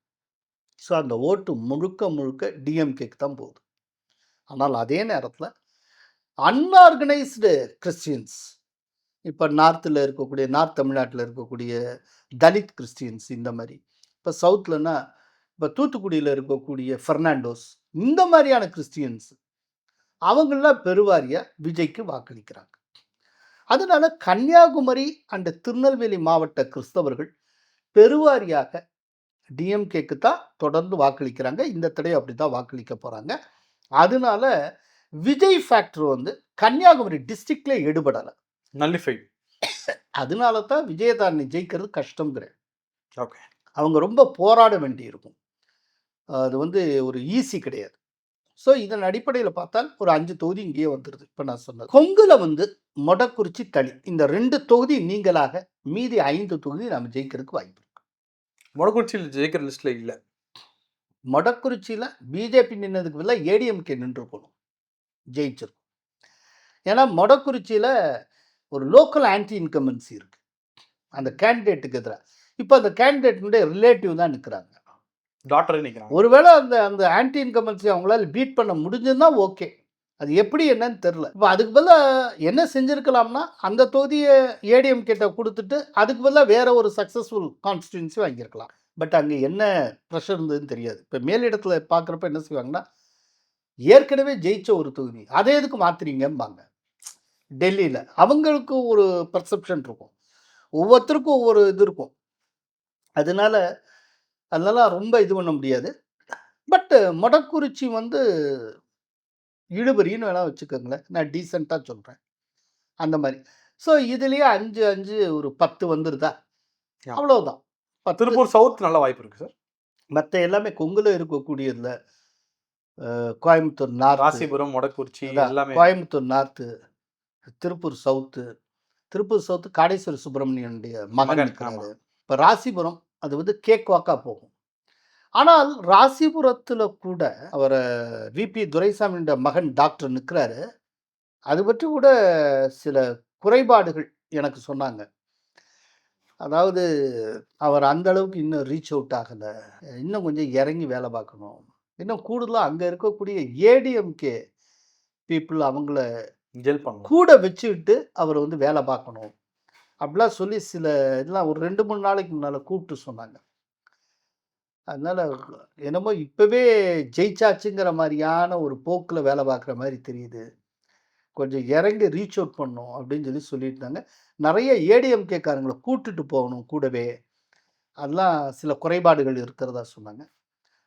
A: ஸோ அந்த ஓட்டு முழுக்க முழுக்க டிஎம்கேக்கு தான் போகுது. ஆனால் அதே நேரத்தில் அன்ஆர்கனைஸ்டு கிறிஸ்டியன்ஸ், இப்போ நார்த்தில் இருக்கக்கூடிய நார்த் தமிழ்நாட்டில் இருக்கக்கூடிய தலித் கிறிஸ்டியன்ஸ், இந்த மாதிரி இப்போ சவுத்லன்னா இப்போ தூத்துக்குடியில் இருக்கக்கூடிய ஃபெர்னாண்டோஸ், இந்த மாதிரியான கிறிஸ்டியன்ஸ் அவங்களாம் பெருவாரியாக விஜய்க்கு வாக்களிக்கிறாங்க. அதனால கன்னியாகுமரி அண்ட் திருநெல்வேலி மாவட்ட கிறிஸ்தவர்கள் பெருவாரியாக டிஎம்கேக்கு தான் தொடர்ந்து வாக்களிக்கிறாங்க. இந்த தடவை அப்படி தான் வாக்களிக்க போகிறாங்க. அதனால விஜய் ஃபேக்டர் வந்து கன்னியாகுமரி டிஸ்ட்ரிக்ட்ல எடுபடலை.
B: நல்லிஃபைட்.
A: அதனால தான் விஜயதாரணி ஜெயிக்கிறது கஷ்டங்கிறேன்.
B: ஓகே.
A: அவங்க ரொம்ப போராட வேண்டியிருக்கும். அது வந்து ஒரு ஈஸி கிடையாது. ஸோ இதன் அடிப்படையில் பார்த்தால் ஒரு 5 தொகுதி இங்கேயே வந்துடுது. இப்போ நான் சொன்னது கொங்குல வந்து மொடக்குறிச்சி, தளி இந்த 2 தொகுதி நீங்களாக, மீதி 5 தொகுதி நம்ம ஜெயிக்கிறதுக்கு வாய்ப்பு இருக்கு.
B: மொடக்குறிச்சியில் ஜெயிக்கிற லிஸ்ட்ல இல்லை.
A: மொடக்குறிச்சியில் பிஜேபி நின்னதுக்கு பதிலாக ஏடிஎம்கே நின்று போகணும், ஜெயிச்சிருக்கும். ஏன்னா மொடக்குறிச்சியில் ஒரு லோக்கல் ஆன்டி இன்கம்பன்சி இருக்குது அந்த கேண்டிடேட்டுக்கு எதிராக. இப்போ அந்த கேண்டிடேட்டுடைய ரிலேட்டிவ் தான் நிற்கிறாங்க,
B: டாக்டரே நிற்கிறாங்க.
A: ஒருவேளை அந்த அந்த ஆன்டி இன்கம்பன்சி அவங்களால பீட் பண்ண முடிஞ்சுன்னா ஓகே, அது எப்படி என்னன்னு தெரில. இப்போ அதுக்கு பதிலாக என்ன செஞ்சுருக்கலாம்னா அந்த தொகுதியை ஏடிஎம் கிட்ட கொடுத்துட்டு அதுக்கு பதிலாக வேற ஒரு சக்ஸஸ்ஃபுல் கான்ஸ்டிடுவன்சி வாங்கியிருக்கலாம். பட் அங்கே என்ன ப்ரெஷர் இருந்ததுன்னு தெரியாது. இப்போ மேலிடத்துல பார்க்குறப்ப என்ன செய்வாங்கன்னா, ஏற்கனவே ஜெயிச்ச ஒரு தொகுதி அதை எதுக்கு மாற்றுறீங்கம்பாங்க. டெல்லியில் அவங்களுக்கு ஒரு பர்செப்ஷன் இருக்கும், ஒவ்வொருத்தருக்கும் ஒவ்வொரு இது இருக்கும். அதனால ரொம்ப இது பண்ண முடியாது. பட் மொடக்குறிச்சி வந்து இழுபறின்னு வேணால் வச்சுக்கோங்களேன், நான் டீசெண்டாக சொல்கிறேன் அந்த மாதிரி. ஸோ இதுலேயே 5 ஒரு 10 வந்துருதா, அவ்வளோதான்.
B: திருப்பூர் சவுத் நல்ல வாய்ப்பு இருக்குது சார்.
A: மற்ற எல்லாமே கொங்குல இருக்கக்கூடியதில் கோயம்புத்தூர் நார்த்,
B: ராசிபுரம், மொடக்குறிச்சி எல்லாமே.
A: கோயம்புத்தூர் நார்த்து, திருப்பூர் சவுத்து காடேஸ்வரி சுப்பிரமணியனுடைய மகன் இருக்கிறாரு. இப்போ ராசிபுரம் அது வந்து கேக் வாக்கா போகும். ஆனால் ராசிபுரத்தில் கூட அவரை விபி துரைசாமியோட மகன் டாக்டர் நிற்கிறாரு. அது பற்றி கூட சில குறைபாடுகள் எனக்கு சொன்னாங்க. அதாவது அவர் அந்த அளவுக்கு இன்னும் ரீச் அவுட் ஆகலை, இன்னும் கொஞ்சம் இறங்கி வேலை பார்க்கணும், இன்னும் கூடுதலாக அங்கே இருக்கக்கூடிய ஏடிஎம்கே பீப்புள் அவங்கள
B: ஜெல் பண்ண
A: கூட வச்சுக்கிட்டு அவர் வந்து வேலை பார்க்கணும் அப்படிலாம் சொல்லி சில இதெல்லாம் ஒரு 2-3 நாளைக்கு முன்னால் கூப்பிட்டு சொன்னாங்க. அதனால் என்னமோ இப்போவே ஜெயிச்சாச்சுங்கிற மாதிரியான ஒரு போக்கில் வேலை பார்க்குற மாதிரி தெரியுது, கொஞ்சம் இறங்கி ரீச் அவுட் பண்ணணும் அப்படின்னு சொல்லியிருந்தாங்க. நிறைய ஏடிஎம்கேக்காரங்களை கூட்டுட்டு போகணும் கூடவே, அதெல்லாம் சில குறைபாடுகள் இருக்கிறதா சொன்னாங்க.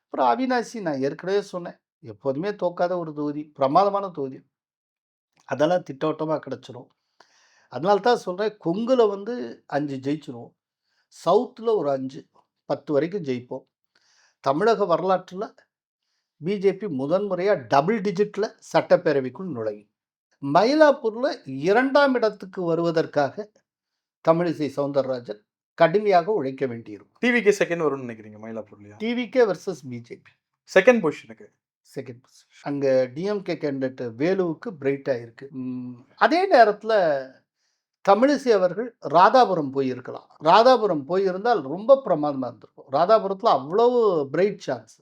A: அப்புறம் அவினாசி, நான் ஏற்கனவே சொன்னேன், எப்போதுமே தோக்காத ஒரு தொகுதி, பிரமாதமான தொகுதி, அதெல்லாம் திட்டவட்டமாக கிடச்சிரும். அதனால தான் சொல்கிறேன், கொங்குல வந்து 5 ஜெயிச்சிரும், சவுத்தில் ஒரு 5-10 வரைக்கும் ஜெயிப்போம். தமிழக வரலாற்றில் பிஜேபி முதன்முறையாக டபுள் டிஜிட்டில் சட்டப்பேரவைக்குள் நுழையும். மயிலாப்பூரில் 2ஆம் இடத்துக்கு வருவதற்காக தமிழிசை சவுந்தரராஜன் கடுமையாக உழைக்க வேண்டியிருக்கும்.
B: டிவிகே செகண்ட் வரும்னு நினைக்கிறீங்க மயிலாப்பூர்லையா?
A: டிவிகே வர்சஸ் பிஜேபி
B: செகண்ட் பொசிஷனுக்கு.
A: செகண்ட் பொசிஷன் அங்கே டிஎம்கே கேண்டிடேட் வேலுவுக்கு பிரைட்டாக இருக்குது. அதே நேரத்தில் தமிழிசை அவர்கள் ராதாபுரம் போயிருக்கலாம், ராதாபுரம் போயிருந்தால் ரொம்ப பிரமாதமாக இருந்திருக்கும். ராதாபுரத்தில் அவ்வளவு பிரைட் சான்ஸ்,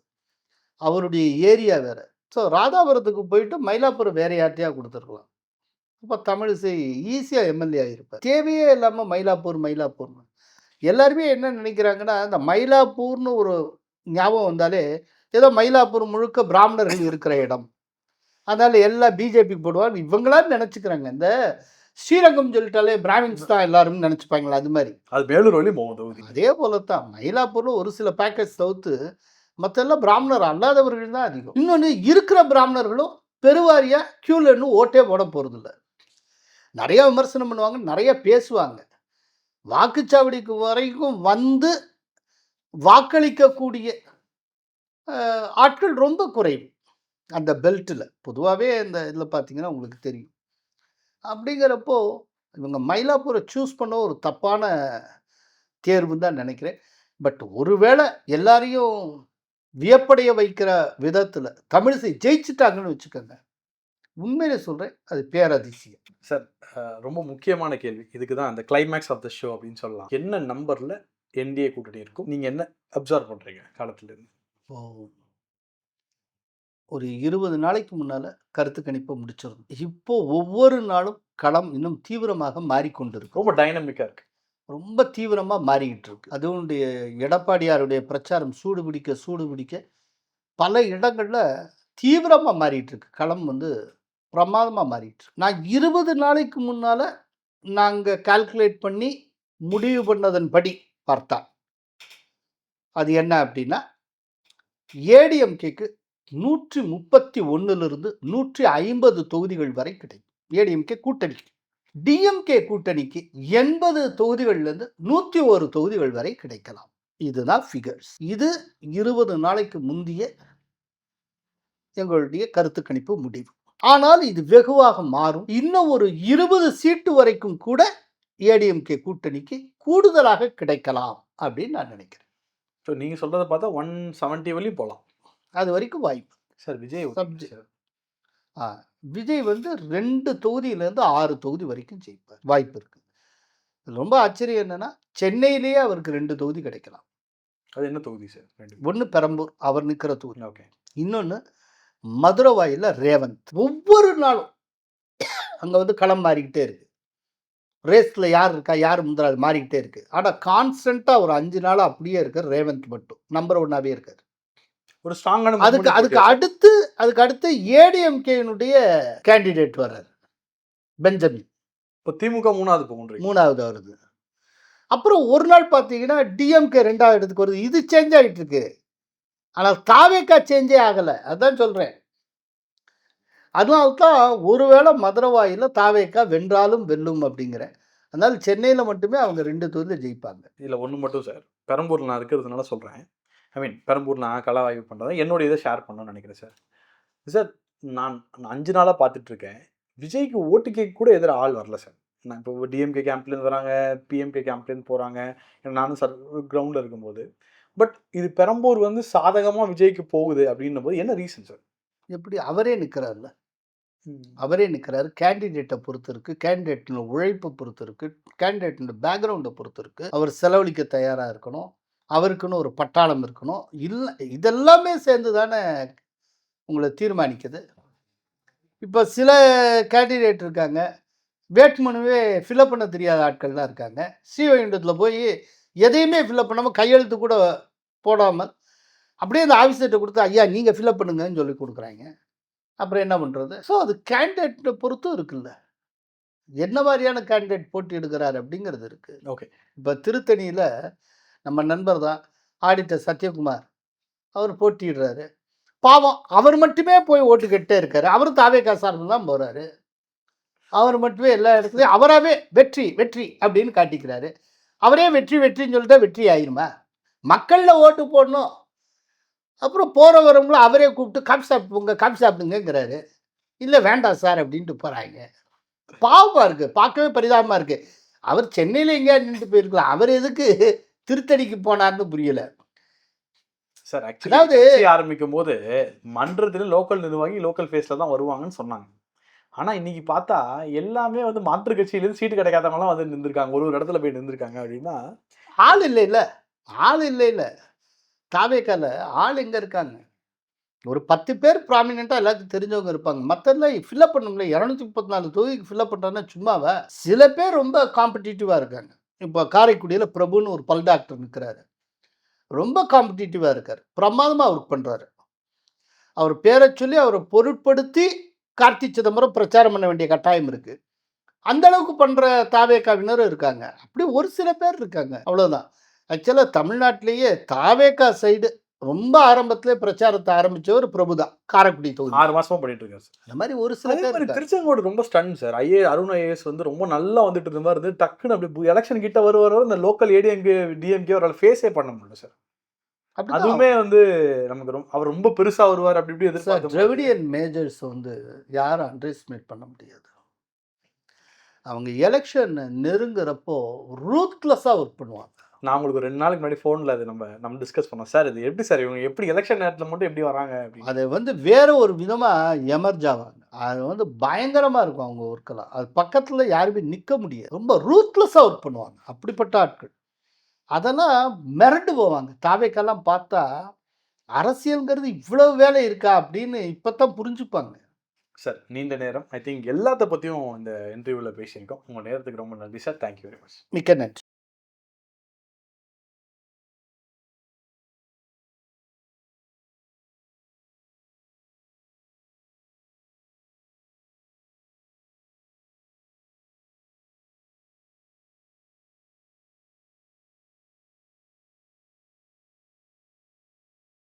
A: அவருடைய ஏரியா வேறு. ஸோ ராதாபுரத்துக்கு போயிட்டு மயிலாப்பூர் வேற யார்ட்டையாக கொடுத்துருக்கலாம். இப்போ தமிழிசை ஈஸியாக எம்எல்ஏ ஆகிருப்பார். தேவையே இல்லாமல் மயிலாப்பூர்னு எல்லாருமே என்ன நினைக்கிறாங்கன்னா, இந்த மயிலாப்பூர்னு ஒரு ஞாபகம் வந்தாலே ஏதோ மயிலாப்பூர் முழுக்க பிராமணர்கள் இருக்கிற இடம், அதனால் எல்லாம் பிஜேபிக்கு போடுவாங்க இவங்களாம் நினச்சிக்கிறாங்க. இந்த ஸ்ரீரங்கம் சொல்லிட்டாலே பிராமின்ஸ் தான் எல்லாரும் நினச்சிப்பாங்களா, அது மாதிரி.
B: அது வேலூர் வழி போகுது.
A: அதே போல தான் மயிலாப்பூரில் ஒரு சில பேக்கேஜ் தவிர்த்து மற்றெல்லாம் பிராமணர் அல்லாதவர்கள் தான் அதிகம். இன்னொன்று, இருக்கிற பிராமணர்களும் பெருவாரியாக க்யூவில் இன்னும் ஓட்டே போட போகிறதில்ல. நிறைய விமர்சனம் பண்ணுவாங்க, நிறைய பேசுவாங்க, வாக்குச்சாவடிக்கு வரைக்கும் வந்து வாக்களிக்கக்கூடிய ஆட்கள் ரொம்ப குறைவு அந்த பெல்ட்டில். பொதுவாகவே இந்த இதில் பார்த்தீங்கன்னா உங்களுக்கு தெரியும். அப்படிங்கிறப்போ இவங்க மயிலாப்பூரை சூஸ் பண்ண ஒரு தப்பான தேர்வுன்னு தான் நினைக்கிறேன். பட் ஒருவேளை எல்லாரையும் வியப்படைய வைக்கிற விதத்தில் தமிழிசை ஜெயிச்சிட்டாங்கன்னு வச்சுக்கோங்க, உண்மையிலே சொல்கிறேன், அது பேரதிசயம்.
B: சார், ரொம்ப முக்கியமான கேள்வி, இதுக்கு தான் அந்த கிளைமேக்ஸ் ஆஃப் த ஷோ அப்படின்னு சொல்லலாம். என்ன நம்பரில் என்டிஏ கூட்டணி இருக்கும், நீங்கள் என்ன அப்சர்வ் பண்ணுறீங்க காலத்துலேருந்து?
A: ஒரு 20 நாளைக்கு முன்னால் கருத்து கணிப்பை முடிச்சிருந்தோம். இப்போ ஒவ்வொரு நாளும் களம் இன்னும் தீவிரமாக மாறிக்கொண்டிருக்கு,
B: ரொம்ப டைனமிக்காக இருக்குது.
A: ரொம்ப தீவிரமா மாறிக்கிட்டு இருக்கு. அதுவும் எடப்பாடியாருடைய பிரச்சாரம் சூடு பிடிக்க பல இடங்கள்ல தீவிரமா மாறிட்டு இருக்கு. களம் வந்து பிரமாதமா மாறிட்டு இருக்கு. நான் 20 நாளைக்கு முன்னால நாங்க கால்குலேட் பண்ணி முடிவு பண்ணதன்படி பார்த்தா, அது என்ன அப்டின்னா, ஏடிஎம்கேக்கு 131லிருந்து 150 தொகுதிகள் வரை கிடைக்கும். ஏடிஎம்கே கூட்டணிக்கு. டிஎம்கே கூட்டணிக்கு 80 தொகுதிகள்லேருந்து 101 தொகுதிகள் வரை கிடைக்கலாம். இதுதான் ஃபிகர்ஸ். இது 20 நாளைக்கு முந்திய எங்களுடைய கருத்து கணிப்பு முடிவு. ஆனால் இது வெகுவாக மாறும். இன்னும் ஒரு 20 சீட்டு வரைக்கும் கூட ஏடிஎம்கே கூட்டணிக்கு கூடுதலாக கிடைக்கலாம் அப்படின்னு நான் நினைக்கிறேன்.
B: ஸோ நீங்க சொல்றத பார்த்தா 170 வரையும் போலாம்.
A: அது வரைக்கும் வாய்ப்பு.
B: Sir Vijay
A: sir. விஜய் வந்து 2 தொகுதியிலேருந்து 6 தொகுதி வரைக்கும் ஜெயிப்பார். வாய்ப்பு இருக்கு. ரொம்ப ஆச்சரியம் என்னன்னா, சென்னையிலேயே அவருக்கு 2 தொகுதி கிடைக்கலாம்.
B: அது என்ன தொகுதி சார்?
A: ஒன்று பெரம்பூர், அவர் நிற்கிற தொகுதி.
B: ஓகே.
A: இன்னொன்று மதுரவாயில ரேவந்த். ஒவ்வொரு நாளும் அங்கே வந்து களம் மாறிக்கிட்டே இருக்கு. ரேஸில் யார் இருக்கா, யார் முந்திராது மாறிக்கிட்டே இருக்கு. ஆனால் கான்ஸ்டண்ட்டாக ஒரு 5 நாளாக அப்படியே இருக்கார் ரேவந்த் மட்டும். நம்பர் 1ஆவே இருக்கார்.
B: ஒரு ஸ்ட்ராங்கான
A: அதுக்கு அடுத்து ஏடிஎம்கேனுடைய கேண்டிடேட் வர்றார் பெஞ்சமின்.
B: இப்போ திமுக 3வது போகுன்றீங்க.
A: 3வது வருது. அப்புறம் ஒரு நாள் பார்த்தீங்கன்னா டிஎம்கே 2வது இடத்துக்கு வருது. இது சேஞ்ச் ஆகிட்டு இருக்கு. ஆனால் தாவேக்கா சேஞ்சே ஆகலை. அதுதான் சொல்கிறேன். அதனால தான் ஒருவேளை மதுரவாயில் தாவேக்கா வென்றாலும் வெல்லும் அப்படிங்கிறேன். அதனால சென்னையில் மட்டுமே அவங்க 2 தொகுதியில் ஜெயிப்பாங்க.
B: இதில் ஒன்று மட்டும் சார், பெரம்பூரில் நான் இருக்கிறதுனால சொல்கிறேன். பெரம்பூர் நான் கள ஆய்வு பண்ணுறேன். என்னோட இதை ஷேர் பண்ணணும்னு நினைக்கிறேன் சார். சார் நான் 5 நாளாக பார்த்துட்ருக்கேன். விஜய்க்கு ஓட்டு கேட்க கூட எதிர ஆள் வரல சார். நான் இப்போ டிஎம்கே கேம்ப்லேருந்து வராங்க, பிஎம்கே கேம்ப்லேருந்து போகிறாங்க. நானும் சார் கிரவுண்டில் இருக்கும்போது. பட் இது பெரம்பூர் வந்து சாதகமாக விஜய்க்கு போகுது அப்படின்னும் போது என்ன ரீசன் சார்?
A: எப்படி அவரே நிற்கிறார்ல, அவரே நிற்கிறாரு. கேண்டிடேட்டை பொறுத்து இருக்குது, கேண்டிடேட்டின் உழைப்பை பொறுத்து இருக்குது, கேண்டிடேட்டின் பேக்ரவுண்டை பொறுத்து இருக்குது. அவர் செலவழிக்க தயாராக இருக்கணும், அவருக்குன்னு ஒரு பட்டாளம் இருக்கணும். இல்லை, இதெல்லாமே சேர்ந்து தானே உங்களை தீர்மானிக்குது. இப்போ சில கேண்டிடேட் இருக்காங்க, வேட்புமனுவே ஃபில்அப் பண்ண தெரியாத ஆட்கள்லாம் இருக்காங்க. ஸ்ரீவைகுண்டத்தில் போய் எதையுமே ஃபில்அப் பண்ணாமல் கையெழுத்து கூட போடாமல் அப்படியே அந்த ஆஃபீஸர்கிட்ட கொடுத்து ஐயா நீங்கள் ஃபில்அப் பண்ணுங்கன்னு சொல்லி கொடுக்குறாங்க. அப்புறம் என்ன பண்ணுறது? ஸோ அது கேண்டிடேட்டை பொறுத்தும் இருக்குல்ல, என்ன மாதிரியான கேண்டிடேட் போட்டி எடுக்கிறார் அப்படிங்கிறது இருக்குது.
B: ஓகே.
A: இப்போ திருத்தணியில் நம்ம நண்பர் தான் ஆடிட்டர் சத்யகுமார், அவர் போட்டிடுறாரு. பாவம், அவர் மட்டுமே போய் ஓட்டு கேட்டே இருக்காரு. அவரும் தாவேக்கா சார்ந்து தான் போகிறாரு. அவர் மட்டுமே எல்லா இடத்துலையும் அவராகவே வெற்றி வெற்றி அப்படின்னு காட்டிக்கிறாரு. அவரே வெற்றி வெற்றின்னு சொல்லிட்டா வெற்றி ஆயிருமா? மக்களில் ஓட்டு போடணும். அப்புறம் போகிற வரவங்களும் அவரே கூப்பிட்டு காஃபி சாப்பிடுங்க, காஃபி சாப்பிடுங்கிறாரு. இல்லை வேண்டாம் சார் அப்படின்ட்டு போகிறாங்க. பாவமாக இருக்குது, பார்க்கவே பரிதாபமாக இருக்குது. அவர் சென்னையில் எங்கேயா நின்றுட்டு போயிருக்கலாம், அவர் எதுக்கு திருத்தணிக்கு போனார்னு புரியலை
B: சார். ஆக்சுவலாக ஆரம்பிக்கும் போது மன்றத்தில் லோக்கல் நிர்வாகி லோக்கல் ஃபேஸில் தான் வருவாங்கன்னு சொன்னாங்க. ஆனால் இன்னைக்கு பார்த்தா எல்லாமே வந்து மாற்று கட்சியிலேருந்து சீட்டு கிடைக்காதவங்களாம் வந்து நின்றுருக்காங்க, ஒரு இடத்துல போய் நின்றுருக்காங்க. அப்படின்னா
A: ஆள் இல்லை. தாவேக்கால ஆள் எங்கே இருக்காங்க? ஒரு 10 பேர் ப்ராமினெண்ட்டாக எல்லாத்துக்கும் தெரிஞ்சவங்க இருப்பாங்க. மற்றெல்லாம் ஃபில்அப் பண்ணணும்ல. 234 தொகுதிக்கு ஃபில்அப் பண்ணுறாங்கன்னா சும்மாவா? சில பேர் ரொம்ப காம்படிட்டிவாக இருக்காங்க. இப்போ காரைக்குடியில் பிரபுன்னு ஒரு பல் டாக்டர் நிற்கிறாரு, ரொம்ப காம்படிட்டிவாக இருக்கார், பிரமாதமாக ஒர்க் பண்ணுறாரு. அவர் பேரை சொல்லி அவரை பொருட்படுத்தி கார்த்தி சிதம்பரம் பிரச்சாரம் பண்ண வேண்டிய கட்டாயம் இருக்குது. அந்த அளவுக்கு பண்ணுற தாவேக்காவினரும் இருக்காங்க. அப்படி ஒரு சில பேர் இருக்காங்க, அவ்வளோதான். ஆக்சுவலாக தமிழ்நாட்டிலேயே தாவேக்கா சைடு ரொம்ப ஆரம்பத்திலே பிரச்சாரத்தை ஆரம்பித்தவர் பிரபு தான், காரைக்குடி தொகுதி
B: 6 மாசமா பண்ணிட்டு இருக்காரு சார்.
A: அந்த மாதிரி ஒரு சில பேர்.
B: திருச்செங்கோடு ரொம்ப ஸ்டன் சார். அருண் ஐஏஎஸ் வந்து ரொம்ப நல்லா வந்துட்டு இருந்த மாதிரி இருந்து டக்குன்னு அப்படி எலெக்ஷன் கிட்ட வர இந்த லோக்கல் ஏடிஎம்கே டிஎம்கே அவரால் ஃபேஸே பண்ண முடியல சார். அதுவுமே வந்து நமக்கு அவர் ரொம்ப பெருசா வருவார் அப்படி இப்படி எதிர்பார்த்து.
A: திராவிடியன் மேஜர்ஸ் வந்து யாரும் அண்டர்எஸ்டிமேட் பண்ண முடியாது. அவங்க எலெக்ஷன் நெருங்குறப்போ ரூத்லெஸ்ஸாக ஒர்க் பண்ணுவாங்க.
B: நான் உங்களுக்கு 2 நாளைக்கு முன்னாடி ஃபோனில் அது நம்ம டிஸ்கஸ் பண்ணோம் சார். இது எப்படி சார் இவங்க எப்படி எலெக்ஷன் நேரத்தில் மட்டும் எப்படி வராங்க அப்படின்னு.
A: அது வந்து வேற ஒரு விதமாக எமர்ஜ் ஆவாங்க. அது வந்து பயங்கரமாக இருக்கும் அவங்க ஒர்க்கெல்லாம். அது பக்கத்தில் யாருமே நிற்க முடியாது. ரொம்ப ரூத்லெஸ்ஸாக ஒர்க் பண்ணுவாங்க அப்படிப்பட்ட ஆட்கள். அதெல்லாம் மிரண்டு போவாங்க. தாவேக்கெல்லாம் பார்த்தா அரசியல்ங்கிறது இவ்வளவு வேலை இருக்கா அப்படின்னு இப்போ தான் புரிஞ்சுப்பாங்க.
B: சார் நீண்ட நேரம் ஐ திங்க் எல்லாத்த பற்றியும் இந்த இன்டர்வியூவில் பேசியிருக்கோம். உங்கள் நேரத்துக்கு ரொம்ப நன்றி சார். Thank you very much.
A: மிக்க நன்றி.